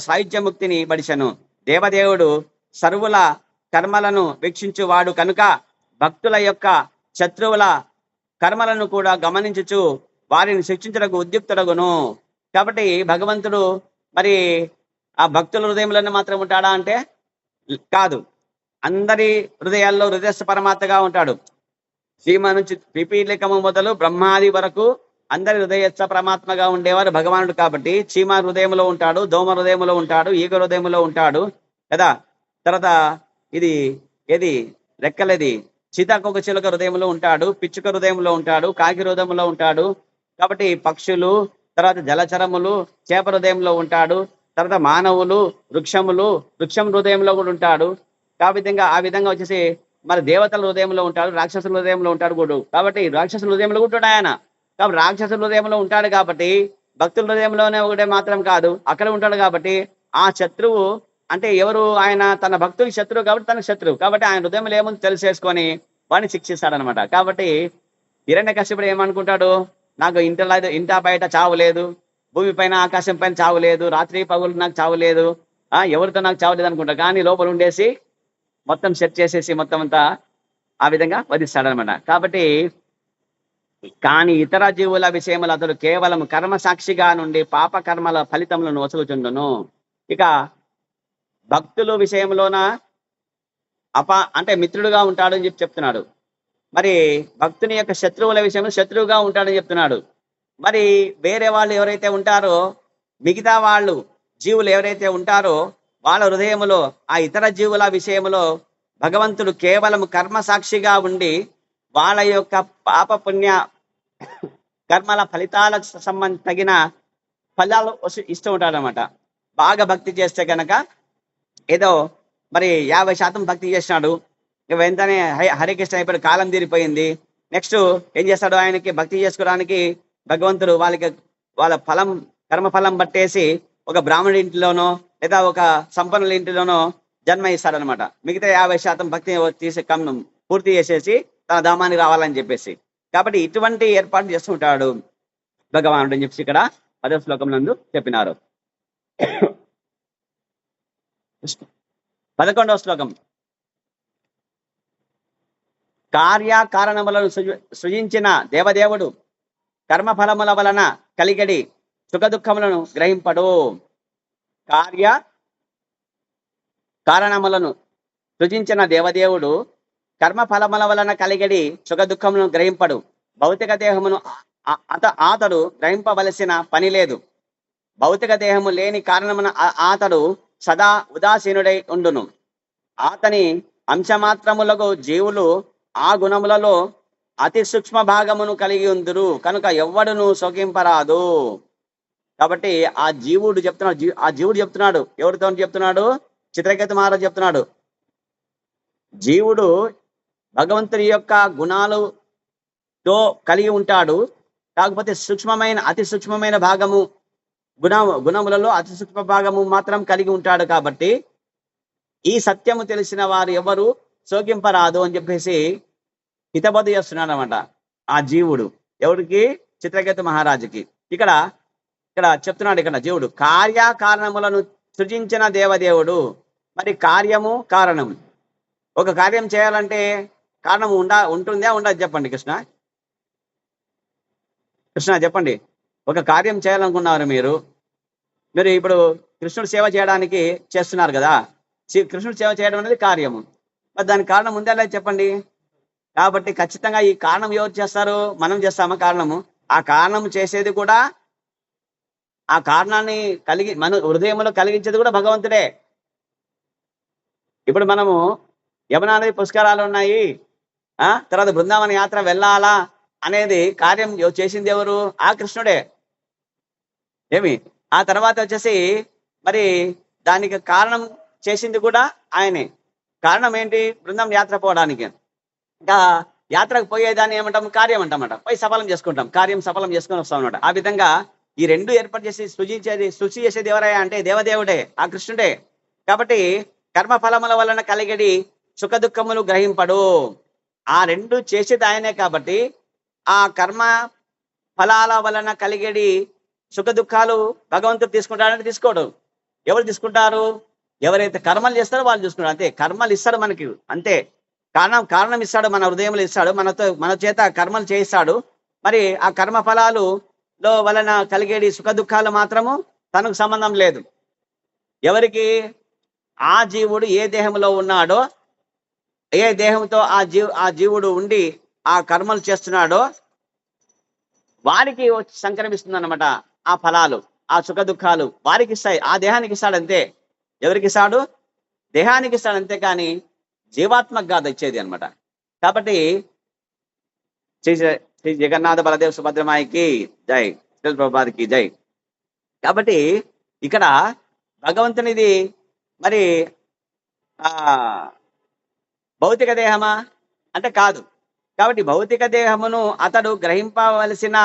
సాయుధ్య ముక్తిని బడిసెను. దేవదేవుడు సర్వుల కర్మలను వీక్షించువాడు కనుక భక్తుల యొక్క శత్రువుల కర్మలను కూడా గమనించుచు వారిని శిక్షించడానికి ఉద్యుక్తుడగును. కాబట్టి భగవంతుడు మరి ఆ భక్తుల హృదయంలోనే మాత్రం ఉంటాడా అంటే కాదు, అందరి హృదయాల్లో హృదయస్థ పరమాత్మగా ఉంటాడు. సీమ నుంచి పిపీలికము మొదలు బ్రహ్మాది వరకు అందరి హృదయస్థ పరమాత్మగా ఉండేవారు భగవానుడు. కాబట్టి చీమ హృదయంలో ఉంటాడు, దోమ హృదయంలో ఉంటాడు, ఈగ హృదయంలో ఉంటాడు కదా. తర్వాత ఇది ఏది రెక్కలది సీతాకోక చిలుక హృదయంలో ఉంటాడు, పిచ్చుక హృదయంలో ఉంటాడు, కాకి హృదయంలో ఉంటాడు. కాబట్టి పక్షులు, తర్వాత జలచరములు చేప హృదయంలో ఉంటాడు, తర్వాత మానవులు, వృక్షం హృదయంలో కూడా ఉంటాడు. ఆ విధంగా వచ్చేసి మరి దేవతల హృదయంలో ఉంటాడు, రాక్షసుల హృదయంలో ఉంటాడు కూడా. కాబట్టి రాక్షసుల హృదయంలో ఉంటాడు ఆయన. కాబట్టి రాక్షసుల హృదయంలో ఉంటాడు కాబట్టి భక్తుల హృదయంలోనే ఒకటే మాత్రం కాదు, అక్కడ ఉంటాడు. కాబట్టి ఆ శత్రువు అంటే ఎవరు, ఆయన తన భక్తులకి శత్రువు కాబట్టి తనకు శత్రువు కాబట్టి ఆయన హృదయంలో ఏముంది తెలిసేసుకొని వాడిని శిక్షిస్తాడనమాట. కాబట్టి హిరణ్యకశిపుడు ఏమనుకుంటాడు, నాకు ఇంట బయట చావు లేదు, భూమి పైన ఆకాశం పైన చావు లేదు, రాత్రి పగులు నాకు చావు లేదు, ఎవరితో నాకు చావు లేదు అనుకుంటా. కానీ లోపల ఉండేసి మొత్తం సెట్ చేసేసి మొత్తం అంతా ఆ విధంగా వధిస్తాడనమాట. కాబట్టి కానీ ఇతర జీవుల విషయములు అతడు కేవలం కర్మ సాక్షిగా నుండి పాప కర్మల ఫలితములను వసుగుచుండును. ఇక భక్తుల విషయంలోన అంటే మిత్రుడుగా ఉంటాడని చెప్తున్నాడు. మరి భక్తుని యొక్క శత్రువుల విషయంలో శత్రువుగా ఉంటాడని చెప్తున్నాడు. మరి వేరే వాళ్ళు ఎవరైతే ఉంటారో, మిగతా వాళ్ళు జీవులు ఎవరైతే ఉంటారో వాళ్ళ హృదయములో ఆ ఇతర జీవుల విషయములో భగవంతుడు కేవలం కర్మ సాక్షిగా ఉండి వాళ్ళ యొక్క పాప పుణ్య కర్మల ఫలితాలకు తగిన ఫలాలు ఇస్తూ ఉంటాడనమాట. బాగా భక్తి చేస్తే కనుక ఏదో మరి 50% భక్తి చేసినాడు, వెంటనే హరే కృష్ణ అయిపోయి కాలం తీరిపోయింది. నెక్స్ట్ ఏం చేస్తాడు, ఆయనకి భక్తి చేసుకోవడానికి భగవంతుడు వాళ్ళ కర్మఫలం బట్టేసి ఒక బ్రాహ్మణుడి ఇంటిలోనో లేదా ఒక సంపన్నుల ఇంటిలోనో జన్మ ఇస్తాడనమాట. మిగతా 50% భక్తి పూర్తి చేసేసి తన ధామానికి రావాలని చెప్పేసి. కాబట్టి ఇటువంటి ఏర్పాటు చేస్తుంటాడు భగవానుడు అని చెప్పి ఇక్కడ 10వ శ్లోకం నందు చెప్పినారు. 11వ శ్లోకం, కార్యకారణములను సృజించిన దేవదేవుడు కర్మఫలముల వలన కలిగడి సుఖదుఖములను గ్రహింపడు. కారణములను సృజించిన దేవదేవుడు కర్మ ఫలముల వలన కలిగడి సుఖ దుఃఖములను గ్రహింపడు. భౌతిక దేహమును అతడు గ్రహింపవలసిన పని లేదు. భౌతిక దేహము లేని కారణమున అతడు సదా ఉదాసీనుడై ఉండును. అతని అంశమాత్రములకు జీవులు ఆ గుణములలో అతి సూక్ష్మ భాగమును కలిగి ఉందురు కనుక ఎవ్వడును సొకింపరాదు. కాబట్టి ఆ జీవుడు చెప్తున్నాడు ఎవరితో చెప్తున్నాడు? చిత్రకేతు మహారాజు చెప్తున్నాడు. జీవుడు భగవంతుని యొక్క గుణాలతో కలిగి ఉంటాడు. కాకపోతే అతి సూక్ష్మమైన భాగము గుణములలో అతి సూక్ష్మ భాగము మాత్రం కలిగి ఉంటాడు. కాబట్టి ఈ సత్యము తెలిసిన వారు ఎవరు శోకింపరాదు అని చెప్పేసి హితబోధ చేస్తున్నాడు అనమాట ఆ జీవుడు. ఎవరికి? చిత్రకేతు మహారాజుకి. ఇక్కడ చెప్తున్నాడు ఇక్కడ జీవుడు కార్యకారణములను సృజించిన దేవదేవుడు. మరి కార్యము కారణం, ఒక కార్యం చేయాలంటే కారణం ఉంటుందా ఉండదు? చెప్పండి కృష్ణ చెప్పండి. ఒక కార్యం చేయాలనుకున్నారు మీరు ఇప్పుడు కృష్ణుడు సేవ చేయడానికి చేస్తున్నారు కదా. కృష్ణుడు సేవ చేయడం అనేది కార్యము. మరి దానికి కారణం ఉందా లేదా చెప్పండి. కాబట్టి ఖచ్చితంగా ఈ కారణం ఎవరు చేస్తారు? మనం చేస్తామా కారణము? ఆ కారణం చేసేది కూడా, ఆ కారణాన్ని మన హృదయంలో కలిగించేది కూడా భగవంతుడే. ఇప్పుడు మనము యమునా నది పుష్కరాలు ఉన్నాయి, తర్వాత బృందావన యాత్ర వెళ్ళాలా అనేది కార్యం చేసింది ఎవరు? ఆ కృష్ణుడే. ఆ తర్వాత వచ్చేసి మరి దానికి కారణం చేసింది కూడా ఆయనే. కారణం ఏంటి? బృందావన యాత్ర పోవడానికి. ఇంకా యాత్రకు పోయేదాన్ని ఏమంటాం? కార్యం అంటామట. పోయి సఫలం చేసుకుంటాం, కార్యం సఫలం చేసుకొని వస్తాం అనమాట. ఆ విధంగా ఈ రెండు ఏర్పాటు చేసి సృష్టి చేసేది ఎవరయ్యా అంటే దేవదేవుడే, ఆ కృష్ణుడే. కాబట్టి కర్మ ఫలముల వలన కలిగడి సుఖ దుఃఖములు గ్రహింపడు. ఆ రెండు చేసేది ఆయనే. కాబట్టి ఆ కర్మ ఫలాల వలన కలిగడి సుఖ దుఃఖాలు భగవంతుడు తీసుకుంటాడంటే తీసుకోడు. ఎవరు తీసుకుంటారు? ఎవరైతే కర్మలు చేస్తారో వాళ్ళు చూసుకుంటారు. అంతే. కర్మలు ఇస్తాడు మనకి, అంతే. కారణం ఇస్తాడు, మన హృదయంలో ఇస్తాడు, మన చేత కర్మలు చేయిస్తాడు. మరి ఆ కర్మ ఫలాలు వలన కలిగేది సుఖ దుఃఖాలు మాత్రము తనకు సంబంధం లేదు. ఎవరికి? ఆ జీవుడు ఏ దేహంలో ఉన్నాడో, ఏ దేహంతో ఆ జీవుడు ఉండి ఆ కర్మలు చేస్తున్నాడో వారికి సంక్రమిస్తుంది అన్నమాట. ఆ ఫలాలు, ఆ సుఖ దుఃఖాలు వారికి ఇస్తాయి. ఆ దేహానికి ఇస్తాడు అంతే. ఎవరికి ఇస్తాడు? దేహానికి ఇస్తాడు అంతే, కానీ జీవాత్మకు కాదు ఇచ్చేది అనమాట. కాబట్టి శ్రీ జగన్నాథ బలదేవ్ సుభద్రమాయికి జై, శ్రీ ప్రభుపాదికి జై. కాబట్టి ఇక్కడ భగవంతునిది మరి భౌతిక దేహమా అంటే కాదు. కాబట్టి భౌతిక దేహమును అతడు గ్రహింపవలసిన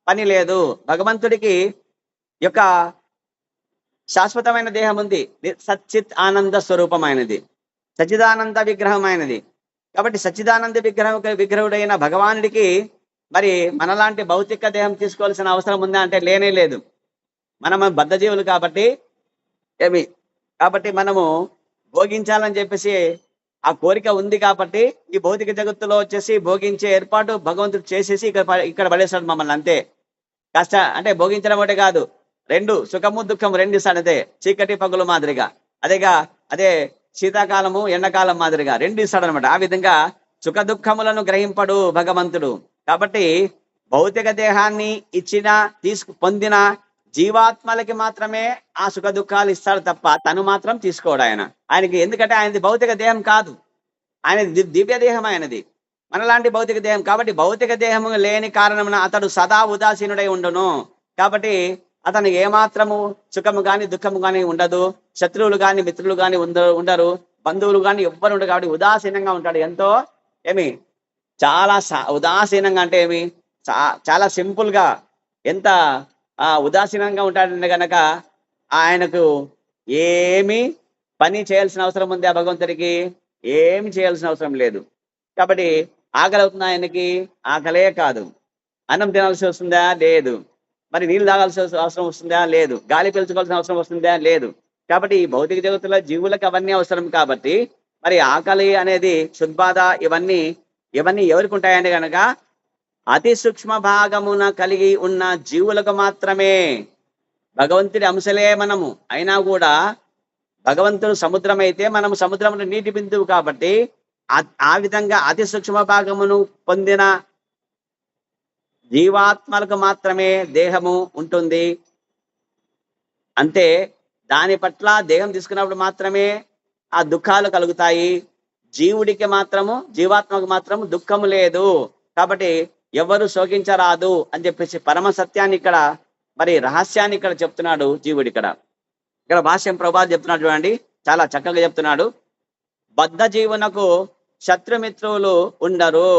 పని లేదు. భగవంతుడికి యొక్క శాశ్వతమైన దేహం ఉంది, సచ్చిత్ ఆనంద స్వరూపమైనది, సచ్చిదానంద విగ్రహమైనది. కాబట్టి సచ్చిదానంద విగ్రహుడైన భగవానుడికి మరి మనలాంటి భౌతిక దేహం తీసుకోవాల్సిన అవసరం ఉందా అంటే లేనే లేదు. మనం బద్ధజీవులు కాబట్టి మనము భోగించాలని చెప్పేసి ఆ కోరిక ఉంది. కాబట్టి ఈ భౌతిక జగత్తులో వచ్చేసి భోగించే ఏర్పాటు భగవంతుడు చేసేసి ఇక్కడ పడేస్తాడు మమ్మల్ని, అంతే. అంటే భోగించడం ఒకటే కాదు, రెండు, సుఖము దుఃఖము రెండు ఇస్తాడు, అంతే. చీకటి పగులు మాదిరిగా, అదే శీతాకాలము ఎండాకాలం మాదిరిగా రెండు ఇస్తాడు అనమాట. ఆ విధంగా సుఖ దుఃఖములను గ్రహింపడు భగవంతుడు. కాబట్టి భౌతిక దేహాన్ని పొందిన జీవాత్మలకి మాత్రమే ఆ సుఖ దుఃఖాలు ఇస్తాడు తప్ప తను మాత్రం తీసుకోడు ఆయనకి. ఎందుకంటే ఆయనది భౌతిక దేహం కాదు, ఆయనది దివ్య దేహం ఆయనది, మనలాంటి భౌతిక దేహం. కాబట్టి భౌతిక దేహము లేని కారణమున అతడు సదా ఉదాసీనుడై ఉండును. కాబట్టి అతను ఏమాత్రము సుఖము గాని దుఃఖము గాని ఉండదు. శత్రువులు గాని మిత్రులు గాని ఉండరు, బంధువులు గాని ఎవ్వరు ఉండరు. కాబట్టి ఉదాసీనంగా ఉంటాడు. ఎంతో చాలా ఉదాసీనంగా అంటే చాలా సింపుల్ గా, ఎంత ఉదాసీనంగా ఉంటాడంటే గనక ఆయనకు ఏమి పని చేయాల్సిన అవసరం ఉంది. ఆ భగవంతుడికి ఏమి చేయాల్సిన అవసరం లేదు. కాబట్టి ఆకలి అవుతుంది ఆయనకి, ఆకలే కాదు. అన్నం తినాల్సి వస్తుందా? లేదు. మరి నీళ్ళు తాగాల్సిన అవసరం వస్తుందా? లేదు. గాలి పీల్చుకోవాల్సిన అవసరం వస్తుందా? లేదు. కాబట్టి ఈ భౌతిక జగత్తులో జీవులకు అవన్నీ అవసరం. కాబట్టి మరి ఆకలి అనేది, శుద్బాధ, ఇవన్నీ ఎవరికి ఉంటాయంటే కనుక అతి సూక్ష్మ భాగమున కలిగి ఉన్న జీవులకు మాత్రమే. భగవంతుడి అంశలే మనము అయినా కూడా భగవంతుడు సముద్రం అయితే మనము సముద్రంలో నీటి బిందువు. కాబట్టి ఆ విధంగా అతి సూక్ష్మ భాగమును పొందిన జీవాత్మలకు మాత్రమే దేహము ఉంటుంది. అంతే. దాని పట్ల దేహం తీసుకున్నప్పుడు మాత్రమే ఆ దుఃఖాలు కలుగుతాయి. జీవుడికి మాత్రము, జీవాత్మకు మాత్రము దుఃఖము లేదు. కాబట్టి ఎవరు శోకించరాదు అని చెప్పేసి పరమ సత్యాన్ని ఇక్కడ, మరి రహస్యాన్ని ఇక్కడ చెప్తున్నాడు జీవుడు. ఇక్కడ భాష్యం ప్రభావం చెప్తున్నాడు చూడండి, చాలా చక్కగా చెప్తున్నాడు. బద్ధ జీవునకు శత్రుమిత్రులు ఉండరు.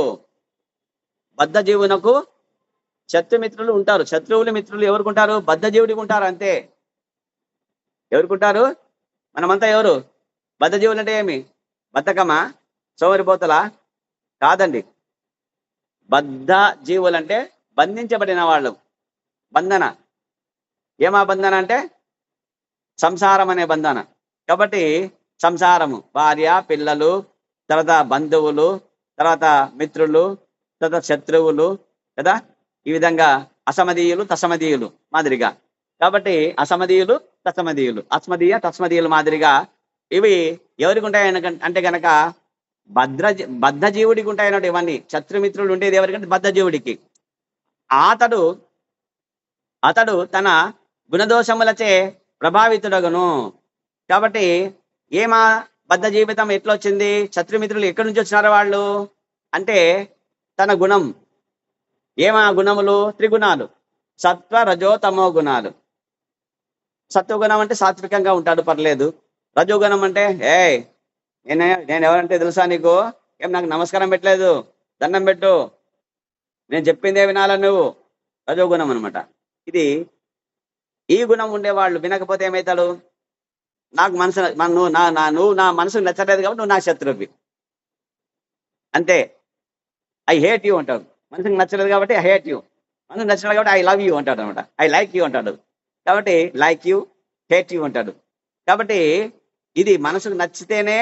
బద్ధ జీవునకు శత్రుమిత్రులు ఉంటారు. శత్రువులు మిత్రులు ఎవరుకుంటారు? బద్ధ జీవుడికి ఉంటారు. అంతే. ఎవరుకుంటారు? మనమంతా ఎవరు? బద్ధ జీవులు అంటే ఏమి? బద్ధకమా? సోమరిపోతలా? కాదండి. బద్ధ జీవులు అంటే బంధించబడిన వాళ్ళు. బంధన. ఏమా బంధన అంటే సంసారం అనే బంధన. కాబట్టి సంసారము, భార్య, పిల్లలు, తర్వాత బంధువులు, తర్వాత మిత్రులు, తర్వాత శత్రువులు కదా. ఈ విధంగా అసమదీయులు, తసమదీయులు మాదిరిగా. కాబట్టి అసమదీయులు, తసమదీయులు, అస్మదీయ, తస్మదీయులు మాదిరిగా ఇవి ఎవరికి ఉంటాయి అంటే గనక బద్ధ జీవుడికి ఉంటాయన్నట్టు. ఇవన్నీ శత్రుమిత్రులు ఉండేది ఎవరికంటే బద్ధ జీవుడికి. అతడు తన గుణదోషములచే ప్రభావితుడగును. కాబట్టి ఏమా బద్ధ జీవితం ఎట్లా వచ్చింది? శత్రుమిత్రులు ఎక్కడి నుంచి వచ్చినారు వాళ్ళు అంటే తన గుణం. ఏమా గుణములు? త్రిగుణాలు, సత్వ రజో తమో గుణాలు. సత్వగుణం అంటే సాత్వికంగా ఉంటాడు, పర్లేదు. రజోగుణం అంటే నేను ఎవరంటే తెలుసా నీకు? ఏం నాకు నమస్కారం పెట్టలేదు, దండం పెట్టు, నేను చెప్పిందే వినాలా నువ్వు. రజోగుణం అనమాట ఇది. ఈ గుణం ఉండేవాళ్ళు వినకపోతే ఏమవుతాడు? నాకు మనసు నువ్వు నా మనసుకు నచ్చలేదు కాబట్టి నువ్వు నా శత్రువి. అంతే. ఐ హేట్ యూ అంటాడు. మనసుకు నచ్చలేదు కాబట్టి ఐ హేట్ యూ. మనసుకు నచ్చలేదు కాబట్టి ఐ లవ్ యూ అంటాడు అనమాట. ఐ లైక్ యూ అంటాడు. కాబట్టి లైక్ యూ, హేట్ యూ అంటాడు. కాబట్టి ఇది మనసుకు నచ్చితేనే.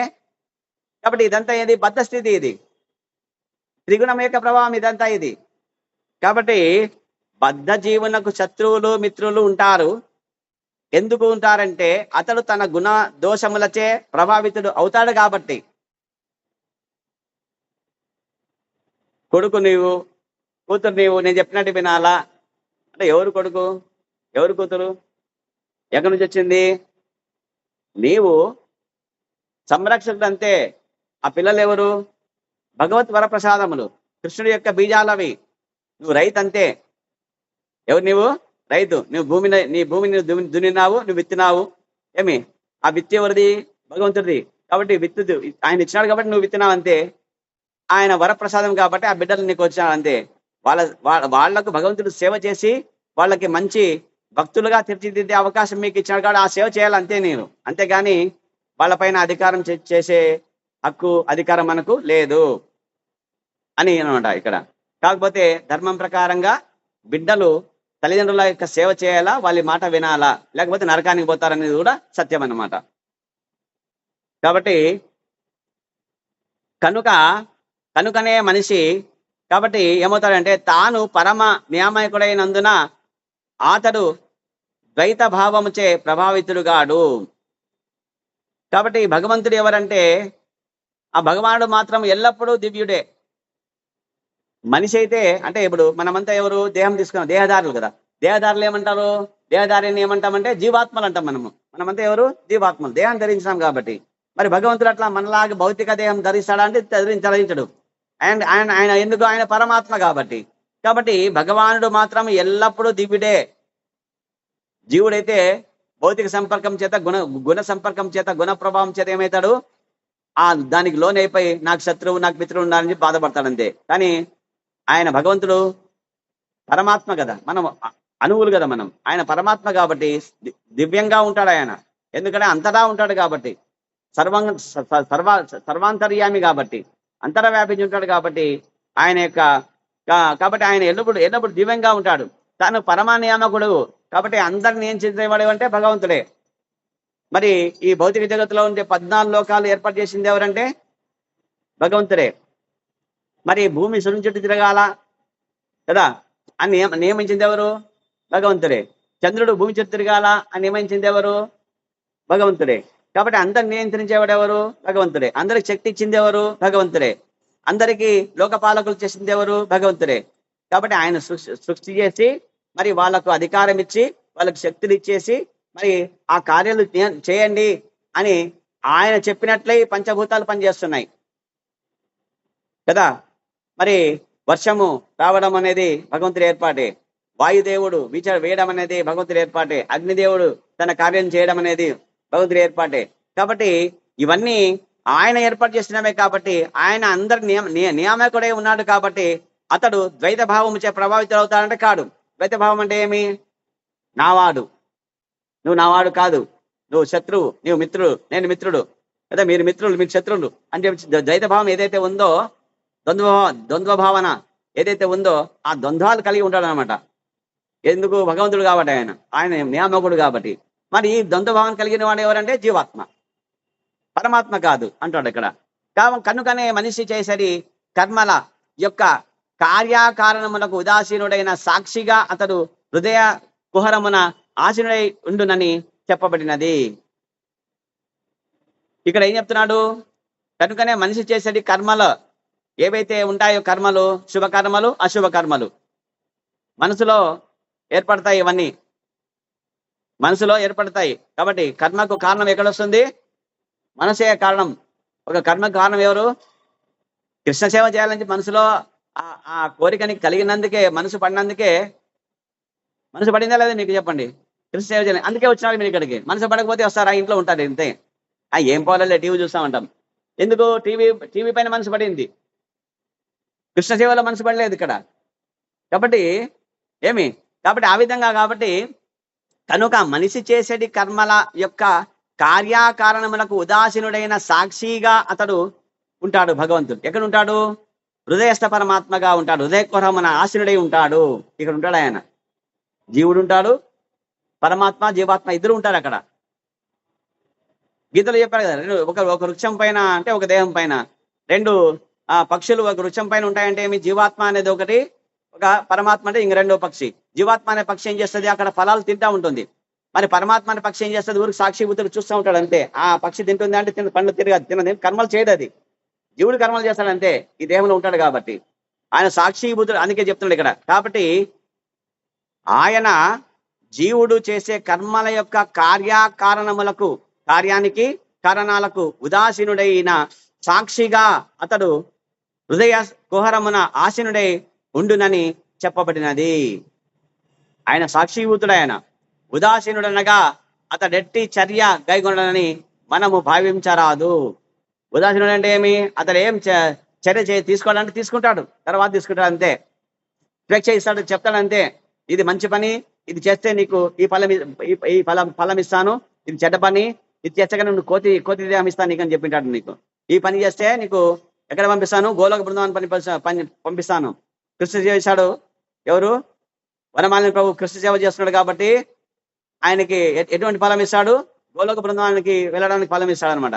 కాబట్టి ఇదంతా ఏది? బద్ధ స్థితి. ఇది త్రిగుణం యొక్క ప్రభావం ఇదంతా ఇది. కాబట్టి బద్ధ జీవునకు శత్రువులు మిత్రులు ఉంటారు. ఎందుకు ఉంటారంటే అతడు తన గుణ దోషములచే ప్రభావితుడు అవుతాడు కాబట్టి. కొడుకు నీవు, కూతురు నీవు, నేను చెప్పినట్టు వినాలా అంటే ఎవరు కొడుకు, ఎవరు కూతురు, ఎక్కడి నుంచి వచ్చింది? నీవు సంరక్షకుడు అంతే. ఆ పిల్లలు ఎవరు? భగవత్ వరప్రసాదములు, కృష్ణుడి యొక్క బీజాలవి. నువ్వు రైతు అంతే. ఎవరు నీవు? రైతు. నీ భూమిని దున్నినావు, నువ్వు విత్తినావు. ఏమి? ఆ విత్తి ఎవరిది? భగవంతుడిది. కాబట్టి విత్తు ఆయన ఇచ్చినాడు కాబట్టి నువ్వు విత్తినావు అంతే. ఆయన వరప్రసాదం కాబట్టి ఆ బిడ్డలు నీకు వచ్చినాడు అంతే. వాళ్లకు భగవంతుడు సేవ చేసి వాళ్ళకి మంచి భక్తులుగా తీర్చిదిద్దే అవకాశం మీకు ఇచ్చినాడు కాబట్టి ఆ సేవ చేయాలంతే నేను. అంతేగాని వాళ్ళపైన అధికారం చేసే హక్కు, అధికారం మనకు లేదు అని అనమాట ఇక్కడ. కాకపోతే ధర్మం ప్రకారంగా బిడ్డలు తల్లిదండ్రుల యొక్క సేవ చేయాలా, వాళ్ళ మాట వినాలా, లేకపోతే నరకానికి పోతారనేది కూడా సత్యం అన్నమాట. కాబట్టి కనుకనే మనిషి కాబట్టి ఏమవుతాడంటే తాను పరమ నియామకుడైనందున అతడు ద్వైత భావముచే ప్రభావితుడుగాడు. కాబట్టి భగవంతుడు ఎవరంటే ఆ భగవానుడు మాత్రం ఎల్లప్పుడూ దివ్యుడే. మనిషి అయితే అంటే ఇప్పుడు మనమంతా ఎవరు? దేహం తీసుకున్నాం, దేహదారులు కదా. దేహదారులు ఏమంటారు? దేహదారిని ఏమంటామంటే జీవాత్మలు అంటాం. మనమంతా ఎవరు? జీవాత్మలు. దేహం ధరించినాం కాబట్టి. మరి భగవంతుడు అట్లా మనలాగా భౌతిక దేహం ధరిస్తాడా అంటే ధరించడు. అండ్ ఆయన ఎందుకు? ఆయన పరమాత్మ కాబట్టి. కాబట్టి భగవానుడు మాత్రం ఎల్లప్పుడూ దివ్యుడే. జీవుడైతే భౌతిక సంపర్కం చేత, గుణ సంపర్కం చేత, గుణ ప్రభావం చేత ఏమవుతాడు? దానికి లోన్ అయిపోయి నాకు శత్రువు, నాకు మిత్రుడు ఉన్నారని బాధపడతాడు అంతే. కానీ ఆయన భగవంతుడు పరమాత్మ కదా, మనం అణువులు కదా మనం. ఆయన పరమాత్మ కాబట్టి దివ్యంగా ఉంటాడు ఆయన. ఎందుకంటే అంతటా ఉంటాడు కాబట్టి, సర్వాంతర్యామి కాబట్టి, అంతటా వ్యాపించి ఉంటాడు కాబట్టి కాబట్టి ఆయన ఎల్లప్పుడు దివ్యంగా ఉంటాడు. తాను పరమానియామకుడు కాబట్టి అందరిని నియంత్రించేవాడు అంటే భగవంతుడే. మరి ఈ భౌతిక జగత్తులో ఉండే 14 లోకాలు ఏర్పాటు చేసింది ఎవరంటే భగవంతుడే. మరి భూమి సూర్యుని చుట్టూ తిరగాల కదా అని నియమించింది ఎవరు? భగవంతుడే. చంద్రుడు భూమి చుట్టూ తిరగాల అని నియమించింది ఎవరు? భగవంతుడే. కాబట్టి అందరిని నియంత్రించేవాడు ఎవరు? భగవంతుడే. అందరికి శక్తి ఇచ్చింది ఎవరు? భగవంతుడే. అందరికీ లోకపాలకులు చేసింది ఎవరు? భగవంతుడే. కాబట్టి ఆయన సృష్టి చేసి మరి వాళ్ళకు అధికారం ఇచ్చి వాళ్ళకి శక్తులు ఇచ్చేసి మరి ఆ కార్యాలు చేయండి అని ఆయన చెప్పినట్లే ఈ పంచభూతాలు పనిచేస్తున్నాయి కదా. మరి వర్షము రావడం అనేది భగవంతుడి ఏర్పాటే. వాయుదేవుడు వేయడం అనేది భగవంతుడి ఏర్పాటే. అగ్నిదేవుడు తన కార్యం చేయడం అనేది భగవంతుడి ఏర్పాటే. కాబట్టి ఇవన్నీ ఆయన ఏర్పాటు చేసినవే. కాబట్టి ఆయన అందరి నియామకుడే ఉన్నాడు. కాబట్టి అతడు ద్వైత భావం చే ప్రభావితులు అవుతాడంటే కాడు. ద్వైత భావం అంటే ఏమి? నావాడు, నువ్వు నావాడు కాదు, నువ్వు శత్రువు, నువ్వు మిత్రుడు, నేను మిత్రుడు, లేదా మీరు మిత్రులు, మీరు శత్రువులు అని చెప్పి ద్వైత భావం ఏదైతే ఉందో, ద్వంద్వ భావన ఏదైతే ఉందో ఆ ద్వంద్వాలు కలిగి ఉంటాడు అనమాట. ఎందుకు? భగవంతుడు కాబట్టి, ఆయన నియామకుడు కాబట్టి. మరి ఈ ద్వంద్వ భావన కలిగిన వాడు ఎవరంటే జీవాత్మ, పరమాత్మ కాదు అంటాడు ఇక్కడ. కనుకనే మనిషి చేసరి కర్మల యొక్క కార్యకారణములకు ఉదాసీనుడైన సాక్షిగా అతడు హృదయ కుహరమున ఆసీనుడై ఉండునని చెప్పబడినది. ఇక్కడ ఏం చెప్తున్నాడు? కనుకనే మనిషి చేసేది కర్మలు ఏవైతే ఉంటాయో, కర్మలు, శుభకర్మలు, అశుభ కర్మలు మనసులో ఏర్పడతాయి. ఇవన్నీ మనసులో ఏర్పడతాయి. కాబట్టి కర్మకు కారణం ఎక్కడొస్తుంది? మనసే కారణం. ఒక కర్మకు కారణం ఎవరు? కృష్ణ సేవ చేయాలని మనసులో ఆ కోరికని కలిగినందుకే, మనసు పడినందుకే. మనసు పడిందా లేదా మీకు చెప్పండి? కృష్ణ సేవ చేయాలి అందుకే వచ్చినారు మీరు ఇక్కడికి. మనసు పడకపోతే వస్తారా? ఇంట్లో ఉంటారు ఇంతే. ఏం పోవాలే, టీవీ చూస్తామంటాం. ఎందుకు? టీవీ పైన మనసు పడింది, కృష్ణ సేవలో మనసు పడలేదు ఇక్కడ. కాబట్టి కాబట్టి ఆ విధంగా కాబట్టి కనుక మనిషి చేసేటి కర్మల యొక్క కార్యకారణములకు ఉదాసీనుడైన సాక్షిగా అతడు ఉంటాడు. భగవంతుడు ఎక్కడ ఉంటాడు? హృదయస్థ పరమాత్మగా ఉంటాడు. హృదయకుహరమున ఆసీనుడై ఉంటాడు. ఇక్కడ ఉంటాడు ఆయన. జీవుడు ఉంటాడు, పరమాత్మ, జీవాత్మ ఇద్దరు ఉంటారు అక్కడ. గీతలో చెప్పారు కదా, ఒక వృక్షం పైన అంటే ఒక దేహం పైన రెండు పక్షులు ఒక వృక్షం పైన ఉంటాయంటే ఏమి? జీవాత్మ అనేది ఒకటి, ఒక పరమాత్మ అంటే ఇంక రెండో పక్షి. జీవాత్మ అనే పక్షి ఏం చేస్తుంది? అక్కడ ఫలాలు తింటా ఉంటుంది. మరి పరమాత్మ అనే పక్షి ఏం చేస్తుంది? ఊరికి సాక్షిభూతుడు చూస్తూ ఉంటాడు అంతే. ఆ పక్షి తింటుంది అంటే పండ్లు తినది, కర్మలు చేయదు అది. జీవుడు కర్మలు చేస్తాడు అంతే, ఈ దేహంలో ఉంటాడు కాబట్టి. ఆయన సాక్షిభూతుడు, అందుకే చెప్తున్నాడు ఇక్కడ. కాబట్టి ఆయన జీవుడు చేసే కర్మల యొక్క కార్యానికి కారణాలకు ఉదాసీనుడైన సాక్షిగా అతడు హృదయ కుహరమున ఆసీనుడై ఉండునని చెప్పబడినది. ఆయన సాక్షిభూతుడు. ఆయన ఉదాసీనుడనగా అతడెట్టి చర్య గైకొనడని మనము భావించరాదు. ఉదాసీనుడు అంటే ఏమి? అతడు ఏం చర్య తీసుకోవాలంటే తీసుకుంటాడు, తర్వాత తీసుకుంటాడు అంతే. స్వేచ్ఛ ఇస్తాడు, చెప్తాడు అంతే. ఇది మంచి పని, ఇది చేస్తే నీకు ఈ ఫలం ఇస్తాను, ఇది చెడ్డ పని, ఇది చేస్తే నువ్వు కోతి దేహం ఇస్తాను నీకు అని చెప్పింటాడు. నీకు ఈ పని చేస్తే నీకు ఎక్కడ పంపిస్తాను? గోలోక బృందావనం పంపిస్తాను. కృష్ణ చేశాడు ఎవరు? వనమాలిని ప్రభు కృష్ణ సేవ చేస్తున్నాడు కాబట్టి ఆయనకి ఎటువంటి ఫలం ఇస్తాడు? గోలోక బృందావనానికి వెళ్ళడానికి ఫలం ఇస్తాడు అనమాట.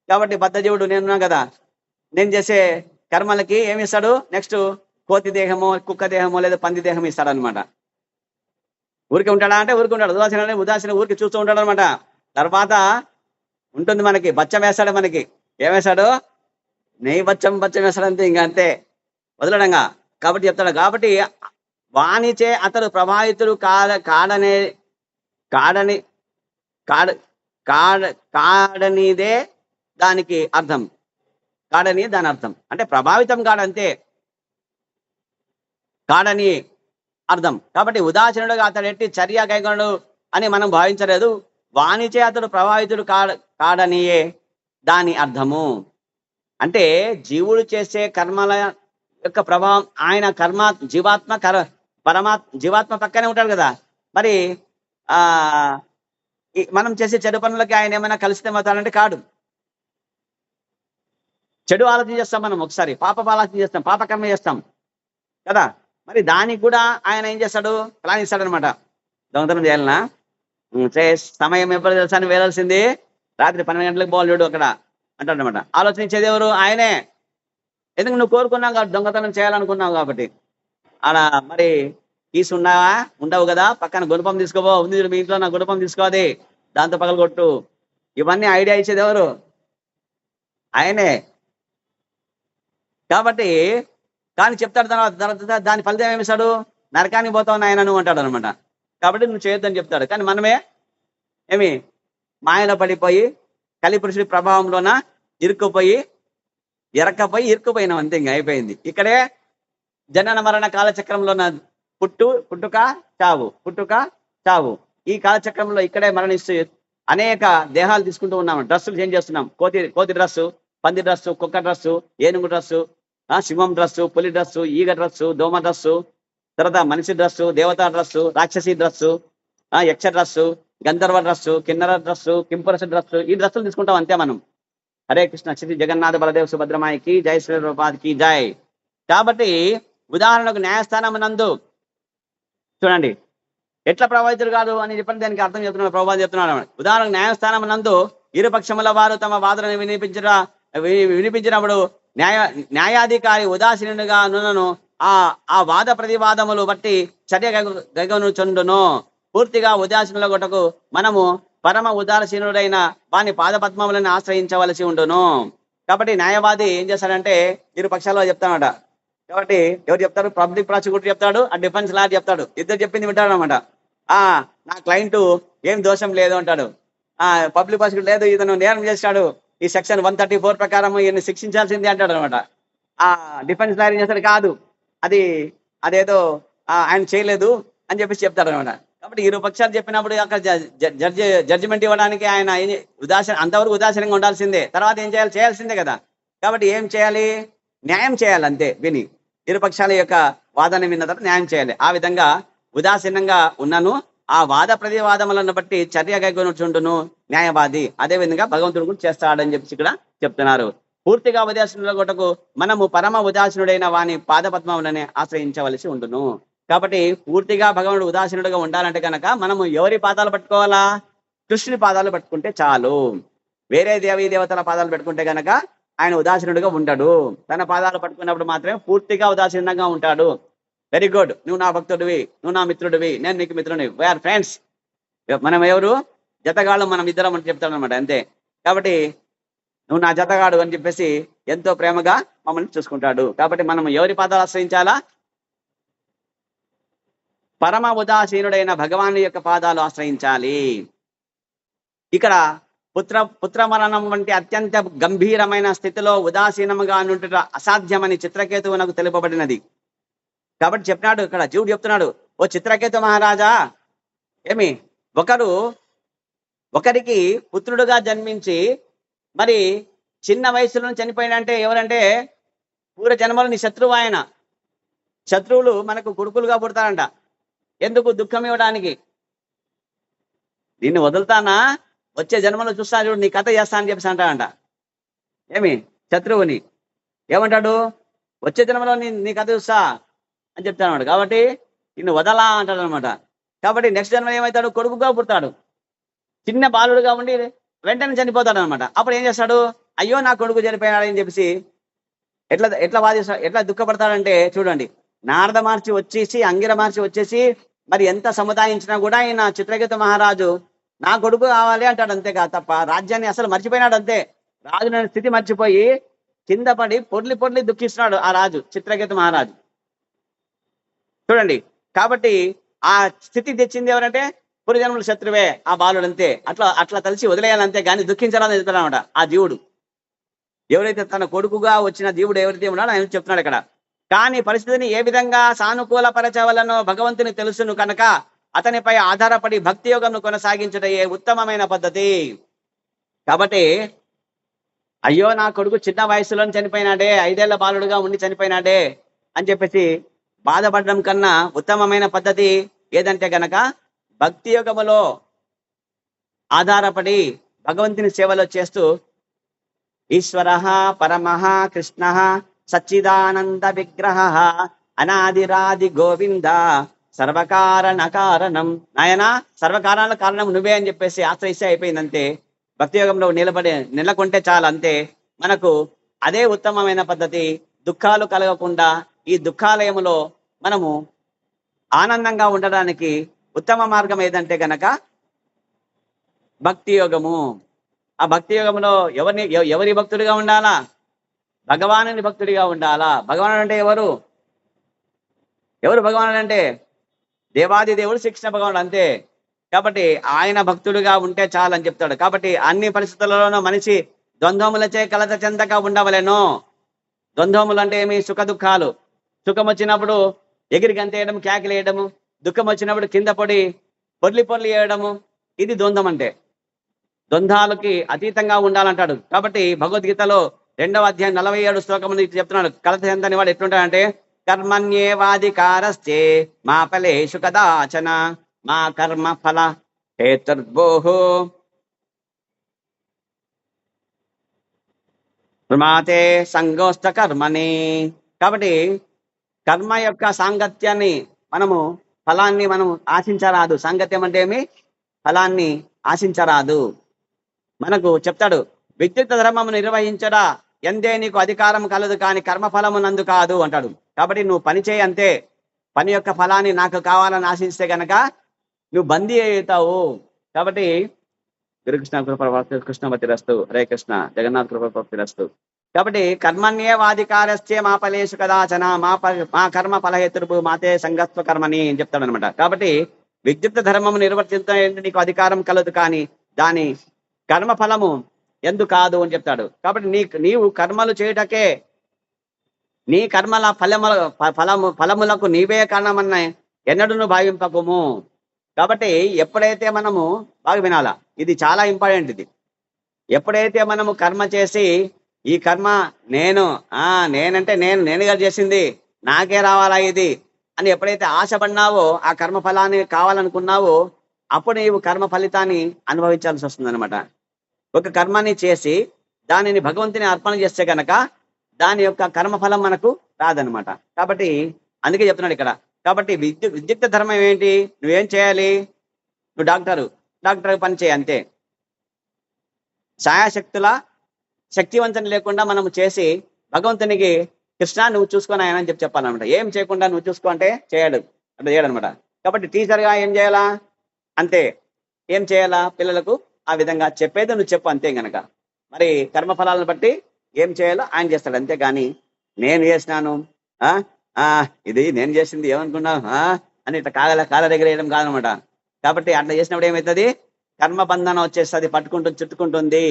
కాబట్టి బద్ధజీవుడు నేనున్నా కదా, నేను చేసే కర్మలకి ఏమి ఇస్తాడు? నెక్స్ట్ కోతి దేహమో, కుక్క దేహమో, లేదా పంది దేహం ఇస్తాడు అనమాట. ఊరికి ఉంటాడా అంటే ఊరికి ఉంటాడు. ఉదాసీన ఊరికి చూస్తూ ఉంటాడు అనమాట. తర్వాత ఉంటుంది మనకి బచ్చం వేస్తాడు. మనకి ఏమేస్తాడు? నెయ్యి బచ్చం వేస్తాడు అంతే, ఇంకా అంతే, వదలడంగా. కాబట్టి చెప్తాడు. కాబట్టి వానిచే అతడు ప్రభావితుడు కాడనిదే దానికి అర్థం. కాడని దాని అర్థం అంటే ప్రభావితం కాడంతే, కాడని అర్థం. కాబట్టి ఉదాసీనుడుగా అతడు ఎట్టి చర్య కైకొనడు అని మనం భావించలేదు. వానిచే అతడు ప్రభావితుడు కాడనియే దాని అర్థము. అంటే జీవుడు చేసే కర్మల యొక్క ప్రభావం, ఆయన జీవాత్మ పక్కనే ఉంటాడు కదా. మరి మనం చేసే చెడు పనులకి ఆయన ఏమైనా కలిసితే అవుతాడంటే కాడు. చెడు ఆలోచన చేస్తాం మనం, ఒకసారి పాప ఆలోచన చేస్తాం, పాపకర్మ చేస్తాం కదా. మరి దానికి కూడా ఆయన ఏం చేస్తాడు? ప్లాన్ ఇస్తాడు అనమాట. దొంగతనం చేయాలన్నా సమయం ఎప్పుడు తెలుసా అని వేయాల్సింది? రాత్రి 12 గంటలకు పోలేడు అక్కడ అంటాడు అనమాట. ఆలోచించేది ఎవరు? ఆయనే. ఎందుకు? నువ్వు కోరుకున్నావు కాబట్టి, దొంగతనం చేయాలనుకున్నావు కాబట్టి. ఆడ మరి కీసు ఉండవు కదా, పక్కన గుణపం తీసుకోబో, ఉంది మీ ఇంట్లో, నా గుణపం తీసుకోవాలి, దాంతో పగలగొట్టు ఇవన్నీ ఐడియా ఇచ్చేది ఎవరు? ఆయనే. కాబట్టి కానీ చెప్తాడు తర్వాత దాని ఫలితం ఏమిస్తాడు? నరకానికి పోతావు నాయన నువ్వు అంటాడు అనమాట. కాబట్టి నువ్వు చేయొద్దని చెప్తాడు. కానీ మనమే ఏమి మాయలో పడిపోయి కలిపురుషుడి ప్రభావంలోన ఇరుక్కుపోయి ఇరుక్కుపోయినాం అంతే, ఇంకా అయిపోయింది. ఇక్కడే జనన మరణ కాలచక్రంలోన పుట్టుక చావు ఈ కాలచక్రంలో ఇక్కడే మరణిస్తూ అనేక దేహాలు తీసుకుంటూ ఉన్నాం. డ్రెస్సులు చేంజ్ చేస్తున్నాం. కోతి డ్రస్సు, పంది డ్రస్సు, కుక్క డ్రస్సు, ఏనుగు డ్రస్సు, సింహం డ్రస్సు, పులి డ్రస్సు, ఈగ డ్రస్సు, దోమ డ్రస్సు, తర్వాత మనిషి డ్రస్సు, దేవతా డ్రస్సు, రాక్షసి డ్రస్సు, యక్ష డ్రస్సు, గంధర్వ డ్రస్సు, కిన్నర డ్రస్సు, కింపురస డ్రస్సు, ఈ డ్రస్సులు తీసుకుంటాం అంతే మనం. హరే కృష్ణ. శ్రీ జగన్నాథ బలదేవ్ సుభద్రమాయికి జై, శ్రీ రూపాదికి జై. కాబట్టి ఉదాహరణకు న్యాయస్థానం నందు చూడండి ఎట్లా ప్రభావితులు కాదు అని చెప్పండి, దానికి అర్థం చెప్తున్నాడు ప్రభావం చెప్తున్నాడు. ఉదాహరణకు న్యాయస్థానం నందు ఇరు పక్షముల వారు తమ వాదనను వినిపించినప్పుడు న్యాయాధికారి ఉదాసీనుడిగా నున్నను ఆ వాద ప్రతివాదములు బట్టి చర్య గగనుచుండును. పూర్తిగా ఉదాసీనుల గొటకు మనము పరమ ఉదాసీనుడైన వాని పాదపద్మములను ఆశ్రయించవలసి ఉండును. కాబట్టి న్యాయవాది ఏం చేస్తాడంటే ఇరు పక్షాల్లో చెప్తానమాట. కాబట్టి ఎవరు చెప్తారు? పబ్లిక్ ప్రాసిక్యూటర్ చెప్తాడు, ఆ డిఫెన్స్ లాయర్ చెప్తాడు. ఇద్దరు చెప్పింది వింటాడు అనమాట. నా క్లయింట్ ఏం దోషం లేదు అంటాడు. పబ్లిక్ ప్రాసిక్యూటర్ లేదు, ఇతను నేరం చేస్తాడు, ఈ సెక్షన్ 134 ప్రకారం ఈయన్ని శిక్షించాల్సిందే అంటాడు అనమాట. డిఫెన్స్ లాయర్ ఏం చేస్తాడు? కాదు, అదేదో ఆయన చేయలేదు అని చెప్పేసి చెప్తాడు అనమాట. కాబట్టి ఇరు పక్షాలు చెప్పినప్పుడు అక్కడ జడ్జిమెంట్ ఇవ్వడానికి ఆయన అంతవరకు ఉదాసీనంగా ఉండాల్సిందే. తర్వాత ఏం చేయాల్సిందే కదా. కాబట్టి ఏం చేయాలి? న్యాయం చేయాలి అంతే. విని ఇరుపక్షాల యొక్క వాదన విన్న తర్వాత న్యాయం చేయాలి. ఆ విధంగా ఉదాసీనంగా ఉన్నాను, ఆ వాద ప్రతివాదములను బట్టి చర్య గైకొనుచుండును న్యాయవాది. అదే విధంగా భగవంతుడు కూడా చేస్తాడని చెప్పి ఇక్కడ చెప్తున్నారు. పూర్తిగా ఉదాసీనుల కొట్టకు మనము పరమ ఉదాసీనుడైన వాని పాదపద్మములనే ఆశ్రయించవలసి ఉండును. కాబట్టి పూర్తిగా భగవానుడు ఉదాసీనుడుగా ఉండాలంటే కనుక మనము ఎవరి పాదాలు పట్టుకోవాలా? కృష్ణుని పాదాలు పట్టుకుంటే చాలు. వేరే దేవీ దేవతల పాదాలు పెట్టుకుంటే కనుక ఆయన ఉదాసీనుడిగా ఉండడు. తన పాదాలు పట్టుకున్నప్పుడు మాత్రమే పూర్తిగా ఉదాసీనంగా ఉంటాడు. వెరీ గుడ్, నువ్వు నా భక్తుడివి, నువ్వు నా మిత్రుడివి, నేను నీకు మిత్రుడివి, వీఆర్ ఫ్రెండ్స్. మనం ఎవరు? జతగాళ్ళు, మనం ఇద్దరం అని చెప్తాడు అనమాట అంతే. కాబట్టి నువ్వు నా జతగాడు అని చెప్పేసి ఎంతో ప్రేమగా మమ్మల్ని చూసుకుంటాడు. కాబట్టి మనం ఎవరి పాదాలు ఆశ్రయించాలా? పరమ ఉదాసీనుడైన భగవాను యొక్క పాదాలు ఆశ్రయించాలి. ఇక్కడ పుత్ర మరణం వంటి అత్యంత గంభీరమైన స్థితిలో ఉదాసీనముగా నుండుట అసాధ్యమని చిత్రకేతువునకు తెలుపబడినది. కాబట్టి చెప్పినాడు ఇక్కడ జీవుడు చెప్తున్నాడు, ఓ చిత్రకేతు మహారాజా, ఏమి ఒకరికి పుత్రుడుగా జన్మించి మరి చిన్న వయసులో చనిపోయినంటే ఎవరంటే పూర్వ జన్మలో నీ శత్రువు ఆయన. శత్రువులు మనకు కొడుకులుగా పుడతారంట. ఎందుకు? దుఃఖం ఇవ్వడానికి. నిన్ను వదులుతానా, వచ్చే జన్మలో చూస్తా చూడు, నీ కథ చేస్తా అని చెప్పేసి అంటాడంట. ఏమి? శత్రువుని ఏమంటాడు? వచ్చే జన్మలో నీ కథ చూస్తా అని చెప్తాడు. కాబట్టి నిన్ను వదలా అంటాడు అనమాట. కాబట్టి నెక్స్ట్ జన్మ ఏమవుతాడు? కొడుకుగా పుడతాడు. చిన్న బాలుడుగా ఉండి వెంటనే చనిపోతాడు అనమాట. అప్పుడు ఏం చేస్తాడు? అయ్యో నా కొడుకు చనిపోయినాడు అని చెప్పేసి ఎట్లా వాదిస్తాడు, ఎట్లా దుఃఖపడతాడంటే చూడండి, నారద మహర్షి వచ్చేసి, అంగిర మహర్షి వచ్చేసి మరి ఎంత సముదాయించినా కూడా ఆయన చిత్రకేతు మహారాజు నా కొడుకు కావాలి అంటాడు. అంతేగా తప్ప రాజ్యాన్ని అసలు మర్చిపోయినాడు. అంతే, రాజు స్థితి మర్చిపోయి కింద పడి పొర్లి దుఃఖిస్తున్నాడు ఆ రాజు, చిత్రకేతు మహారాజు. చూడండి, కాబట్టి ఆ స్థితి తెచ్చింది ఎవరంటే పూర్వజన్మల శత్రువే ఆ బాలుడు. అంతే, అట్లా తలిసి వదిలేయాలంతే, కానీ దుఃఖించాలని చెప్తాడు అనమాట ఆ జీవుడు. ఎవరైతే తన కొడుకుగా వచ్చిన జీవుడు ఎవరైతే ఉన్నాడో ఆయన చెప్తున్నాడు ఇక్కడ. కానీ పరిస్థితిని ఏ విధంగా సానుకూల పరచవలనో భగవంతుని తెలుసును కనుక అతనిపై ఆధారపడి భక్తి యోగంను కొనసాగించడయే ఉత్తమమైన పద్ధతి. కాబట్టి అయ్యో నా కొడుకు చిన్న వయసులో చనిపోయినాడే, 5 ఏళ్ల బాలుడుగా ఉండి చనిపోయినాడే అని చెప్పేసి బాధపడడం కన్నా ఉత్తమమైన పద్ధతి ఏదంటే గనక భక్తి యోగములో ఆధారపడి భగవంతుని సేవలో చేస్తూ ఈశ్వర పరమః కృష్ణ సచ్చిదానంద విగ్రహ అనాదిరాది గోవింద సర్వకారణ కారణం. నాయన సర్వకారణాల కారణం నువ్వే అని చెప్పేసి ఆశ్రయిస్తే అయిపోయిందంతే. భక్తి యోగంలో నిలకొంటే చాలు. అంతే, మనకు అదే ఉత్తమమైన పద్ధతి. దుఃఖాలు కలగకుండా ఈ దుఃఖాలయములో మనము ఆనందంగా ఉండడానికి ఉత్తమ మార్గం ఏదంటే గనక భక్తి యోగము. ఆ భక్తి యోగంలో ఎవరి భక్తుడిగా ఉండాలా? భగవానుని భక్తుడిగా ఉండాలా. భగవానుడు అంటే ఎవరు? ఎవరు భగవానుడు అంటే? దేవాది దేవుడు శ్రీకృష్ణ భగవానుడు అంతే. కాబట్టి ఆయన భక్తుడిగా ఉంటే చాలని చెప్తాడు. కాబట్టి అన్ని పరిస్థితులలోనూ మనిషి ద్వంద్వములచే కలత చెందక ఉండవలెను. ద్వంద్వములు అంటే ఏమి? సుఖ దుఃఖాలు. సుఖం వచ్చినప్పుడు ఎగిరి గంతేయడం, కేకలేయడము. దుఃఖం వచ్చినప్పుడు కింద పడి పొర్లి పొర్లి వేయడము. ఇది ద్వంద్వం అంటే. ద్వంద్వాలకి అతీతంగా ఉండాలంటాడు. కాబట్టి భగవద్గీతలో 2వ అధ్యాయం 47 శ్లోకం చెప్తున్నాడు. కలత చెందని వాడు ఎట్లుంటాడంటే కర్మణ్యేవాధికారస్తే మా ఫలేషు కదాచన మా కర్మ ఫల హేతుర్భోః ప్రమాతే సంగోస్త కర్మని. కాబట్టి కర్మ యొక్క సాంగత్యాన్ని మనము ఫలాన్ని మనం ఆశించరాదు. సాంగత్యం అంటే ఏమి? ఫలాన్ని ఆశించరాదు. మనకు చెప్తాడు విద్యుత్ ధర్మము నిర్వహించడా ఎందే నీకు అధికారం కలదు కానీ కర్మఫలము నందు కాదు అంటాడు. కాబట్టి నువ్వు పని చేయి అంతే. పని యొక్క ఫలాన్ని నాకు కావాలని ఆశిస్తే గనక నువ్వు బందీ అవుతావు. కాబట్టి గురుకృష్ణ కృష్ణమతి రస్తు. హరే కృష్ణ. జగన్నాథ్ కృపతి రస్తు. కాబట్టి కర్మణ్యేవాధికారస్తే మా ఫలేషు కదాచన మా కర్మ ఫలహేతుర్భు మాతే సంగత్వ కర్మని అని చెప్తాడు అనమాట. కాబట్టి విద్యుత్ ధర్మము నిర్వర్తించడం నీకు అధికారం కలదు కానీ దాని కర్మ ఫలము ఎందు కాదు అని చెప్తాడు. కాబట్టి నీవు కర్మలు చేయుటకే నీ కర్మల ఫలములకు నీవే కారణమన్న ఎన్నడూ భావింపకుము. కాబట్టి ఎప్పుడైతే మనము బాగా వినాలా, ఇది చాలా ఇంపార్టెంట్. ఇది ఎప్పుడైతే మనము కర్మ చేసి ఈ కర్మ నేనంటే నేనుగా చేసింది నాకే రావాలా ఇది అని ఎప్పుడైతే ఆశపడినావో, ఆ కర్మ ఫలాన్ని కావాలనుకున్నావో, అప్పుడు నీవు కర్మ ఫలితాన్ని అనుభవించాల్సి వస్తుంది అనమాట. ఒక కర్మాన్ని చేసి దానిని భగవంతుని అర్పణ చేస్తే కనుక దాని యొక్క కర్మఫలం మనకు రాదనమాట. కాబట్టి అందుకే చెప్తున్నాడు ఇక్కడ. కాబట్టి విద్యుత్ ధర్మం ఏంటి? నువ్వేం చేయాలి? నువ్వు డాక్టర్ పని చేయి అంతే. ఛాయాశక్తుల శక్తివంతం లేకుండా మనము చేసి భగవంతునికి కృష్ణ నువ్వు చూసుకొని ఆయన అని చెప్పాలన్నమాట. ఏం చేయకుండా నువ్వు చూసుకో అంటే అట్లా చేయడనమాట. కాబట్టి టీచర్గా ఏం చేయాలా? అంతే. ఏం చేయాలా? పిల్లలకు ఆ విధంగా చెప్పేది నువ్వు చెప్పు అంతే. గనక మరి కర్మఫలాలను బట్టి ఏం చేయాలో ఆయన చేస్తాడు. అంతేగాని నేను చేసినాను ఇది నేను చేసింది ఏమనుకున్నావు అని ఇట్లా కాళ్ళ దగ్గర వేయడం కాదనమాట. కాబట్టి అట్లా చేసినప్పుడు ఏమవుతుంది? కర్మబంధన వచ్చేస్తుంది, చుట్టుకుంటుంది,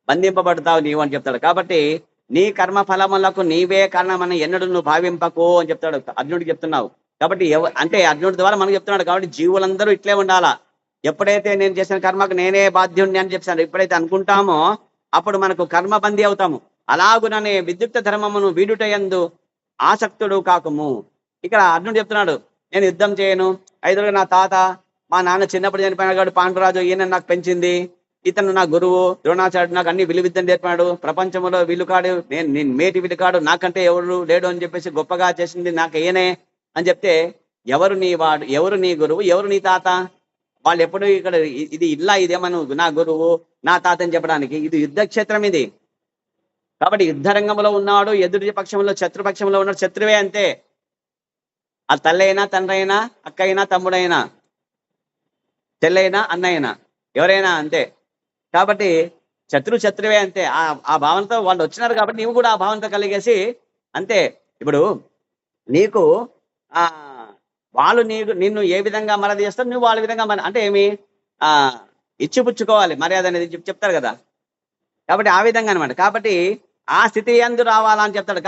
బంధింపబడతావు నీవు అని చెప్తాడు. కాబట్టి నీ కర్మ ఫలములకు నీవే కారణమని ఎన్నడూ నువ్వు భావింపకు అని చెప్తాడు. అర్జునుడికి చెప్తున్నావు. కాబట్టి అంటే అర్జునుడి ద్వారా మనకు చెప్తున్నాడు. కాబట్టి జీవులందరూ ఇట్లే ఉండాలా. ఎప్పుడైతే నేను చేసిన కర్మకు నేనే బాధ్యుణ్ణి అని చెప్తాను, ఎప్పుడైతే అనుకుంటామో అప్పుడు మనకు కర్మబందీ అవుతాము. అలాగుననే విద్యుక్త ధర్మమును వీడుటయందు ఆసక్తుడు కాకుము. ఇక్కడ అర్జునుడు చెప్తున్నాడు, నేను యుద్ధం చేయను. ఐదుగురు నా తాత, మా నాన్న చిన్నప్పుడు చనిపోయిన గాడు పాండురాజు, ఈయన నాకు పెంచింది. ఇతను నా గురువు ద్రోణాచార్యుడు, నాకు అన్ని విలువిద్యను నేర్పాడు. ప్రపంచంలో విలుకాడు, నేను మేటి విలుకాడు, నాకంటే ఎవరు లేడు అని చెప్పేసి గొప్పగా చేసింది నాకు ఈయనే అని చెప్తే, ఎవరు నీ వాడు, ఎవరు నీ గురువు, ఎవరు నీ తాత? వాళ్ళు ఎప్పుడు ఇక్కడ ఇది ఇల్లా, ఇదేమను నా గురువు నా తాత అని చెప్పడానికి? ఇది యుద్ధక్షేత్రం ఇది. కాబట్టి యుద్ధ రంగంలో ఉన్నాడు, ఎదుటి పక్షంలో శత్రుపక్షంలో ఉన్నాడు, శత్రువే అంతే. ఆ తల్లి అయినా, తండ్రి అయినా, అక్క అయినా, తమ్ముడైనా, చెల్లైనా, అన్నైనా, ఎవరైనా అంతే. కాబట్టి శత్రువే అంతే. ఆ భావనతో వాళ్ళు వచ్చినారు కాబట్టి నీవు కూడా ఆ భావనతో కలిగేసి అంతే. ఇప్పుడు నీకు వాళ్ళు నిన్ను ఏ విధంగా మర్యాద చేస్తారు, నువ్వు వాళ్ళ విధంగా అంటే ఏమి ఇచ్చిపుచ్చుకోవాలి మర్యాద అనేది చెప్తారు కదా. కాబట్టి ఆ విధంగా అనమాట. కాబట్టి ఆ స్థితి యందు రావాలని చెప్తాడు.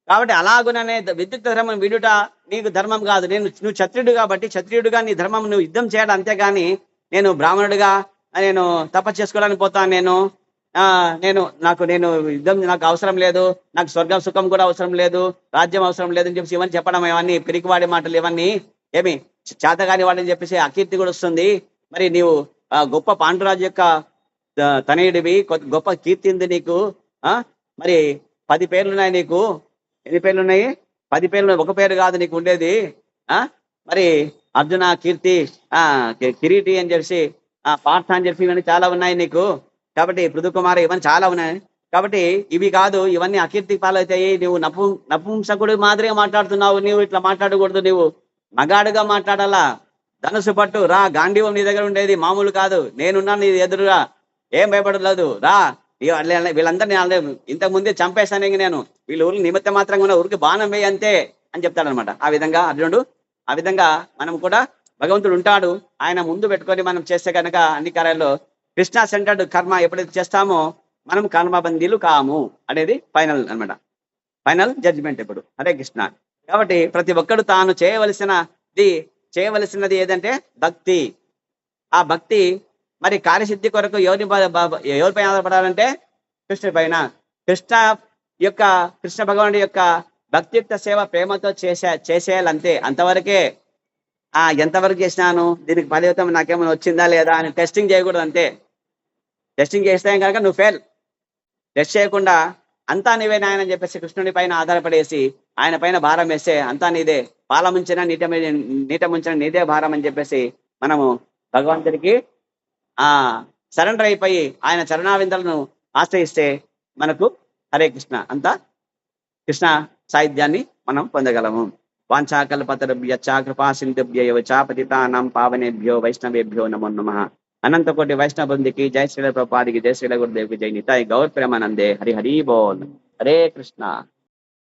కాబట్టి అలాగుననే విద్యుత్ ధర్మం విడుట నీకు ధర్మం కాదు. నువ్వు క్షత్రియుడు కాబట్టి క్షత్రియుడుగా నీ ధర్మం నువ్వు యుద్ధం చేయడం, అంతేగాని నేను బ్రాహ్మణుడిగా నేను తపస్సు చేసుకోవడానికి పోతాను, నేను యుద్ధం నాకు అవసరం లేదు, నాకు స్వర్గం సుఖం కూడా అవసరం లేదు, రాజ్యం అవసరం లేదని చెప్పేసి ఇవన్నీ చెప్పడం, ఇవన్నీ పిరికివాడి మాటలు, ఇవన్నీ ఏమి చేతగాని వాడని చెప్పేసి అకీర్తి కూడా వస్తుంది. మరి నీవు గొప్ప పాండురాజు యొక్క తనయుడివి, గొప్ప కీర్తి ఉంది నీకు. మరి 10 పేర్లున్నాయి నీకు. ఎన్ని పేర్లు ఉన్నాయి? 10 పేర్లు. ఒక పేరు కాదు నీకు ఉండేది. మరి అర్జున, కీర్తి, కిరీటి అని చెప్పేసి, పార్థ అని చెప్పి ఇవన్నీ చాలా ఉన్నాయి నీకు. కాబట్టి పృథుకుమారి, ఇవన్నీ చాలా ఉన్నాయి. కాబట్టి ఇవి కాదు, ఇవన్నీ అకీర్తి పాలవుతాయి. నువ్వు నపుంసకుడు మాదిరిగా మాట్లాడుతున్నావు. నీవు ఇట్లా మాట్లాడకూడదు. నీవు మగాడుగా మాట్లాడాలా. ధనుసు పట్టు రా, గాంధీవం నీ దగ్గర ఉండేది మామూలు కాదు. నేనున్నాను నీ ఎదురుగా, ఏం భయపడలేదు, రా వీళ్ళందరినీ ఇంతకు ముందే చంపేశాను నేను, వీళ్ళు ఊరికి నిమిత్త మాత్రంగా ఉన్న ఊరికి బాణం వేయి అంతే అని చెప్తాడనమాట. ఆ విధంగా అర్జునుడు, ఆ విధంగా మనం కూడా భగవంతుడు ఉంటాడు, ఆయన ముందు పెట్టుకొని మనం చేస్తే కనుక అన్ని కార్యాల్లో కృష్ణ సెంటర్డ్ కర్మ ఎప్పుడైతే చేస్తామో మనం కర్మబందీలు కాము అనేది ఫైనల్ అన్నమాట, ఫైనల్ జడ్జిమెంట్ ఇప్పుడు. హరే కృష్ణ. కాబట్టి ప్రతి ఒక్కడు తాను చేయవలసినది ఏదంటే భక్తి. ఆ భక్తి మరి కార్యసిద్ధి కొరకు ఎవరిపైన ఆధారపడాలంటే కృష్ణుడి పైన. కృష్ణ భగవానుడి యొక్క భక్తియుక్త సేవ ప్రేమతో చేసేయాలంతే. అంతవరకే. ఎంతవరకు చేసినాను, దీనికి ఫలితం నాకేమైనా వచ్చిందా లేదా అని టెస్టింగ్ చేయకూడదు అంతే. టెస్టింగ్ చేస్తే కనుక నువ్వు ఫెయిల్. టెస్ట్ చేయకుండా అంతా నీవే నాయన అని చెప్పేసి కృష్ణుడి పైన ఆధారపడేసి ఆయన పైన భారం వేస్తే అంతా నీదే, పాల ముంచిన నీట ముంచిన నీదే భారం అని చెప్పేసి మనము భగవంతుడికి సరెండర్ అయిపోయి ఆయన చరణావిందలను ఆశ్రయిస్తే మనకు హరే కృష్ణ అంతా కృష్ణ సాహిత్యాన్ని మనం పొందగలము. వాంఛాకల్పతరుభ్యశ్చ కృపా సింధుభ్యైవ చ పతితానాం పావనేభ్యో వైష్ణవేభ్యో నమో నమః. అనంత కోటి వైష్ణవ బృందికి జై శ్రీల ప్రభుపాదికి, జై శ్రీల గురుదేవికి, జై నితాయ్ గౌర్ ప్రేమానందే. హరి హరి బోల్. హరే కృష్ణ.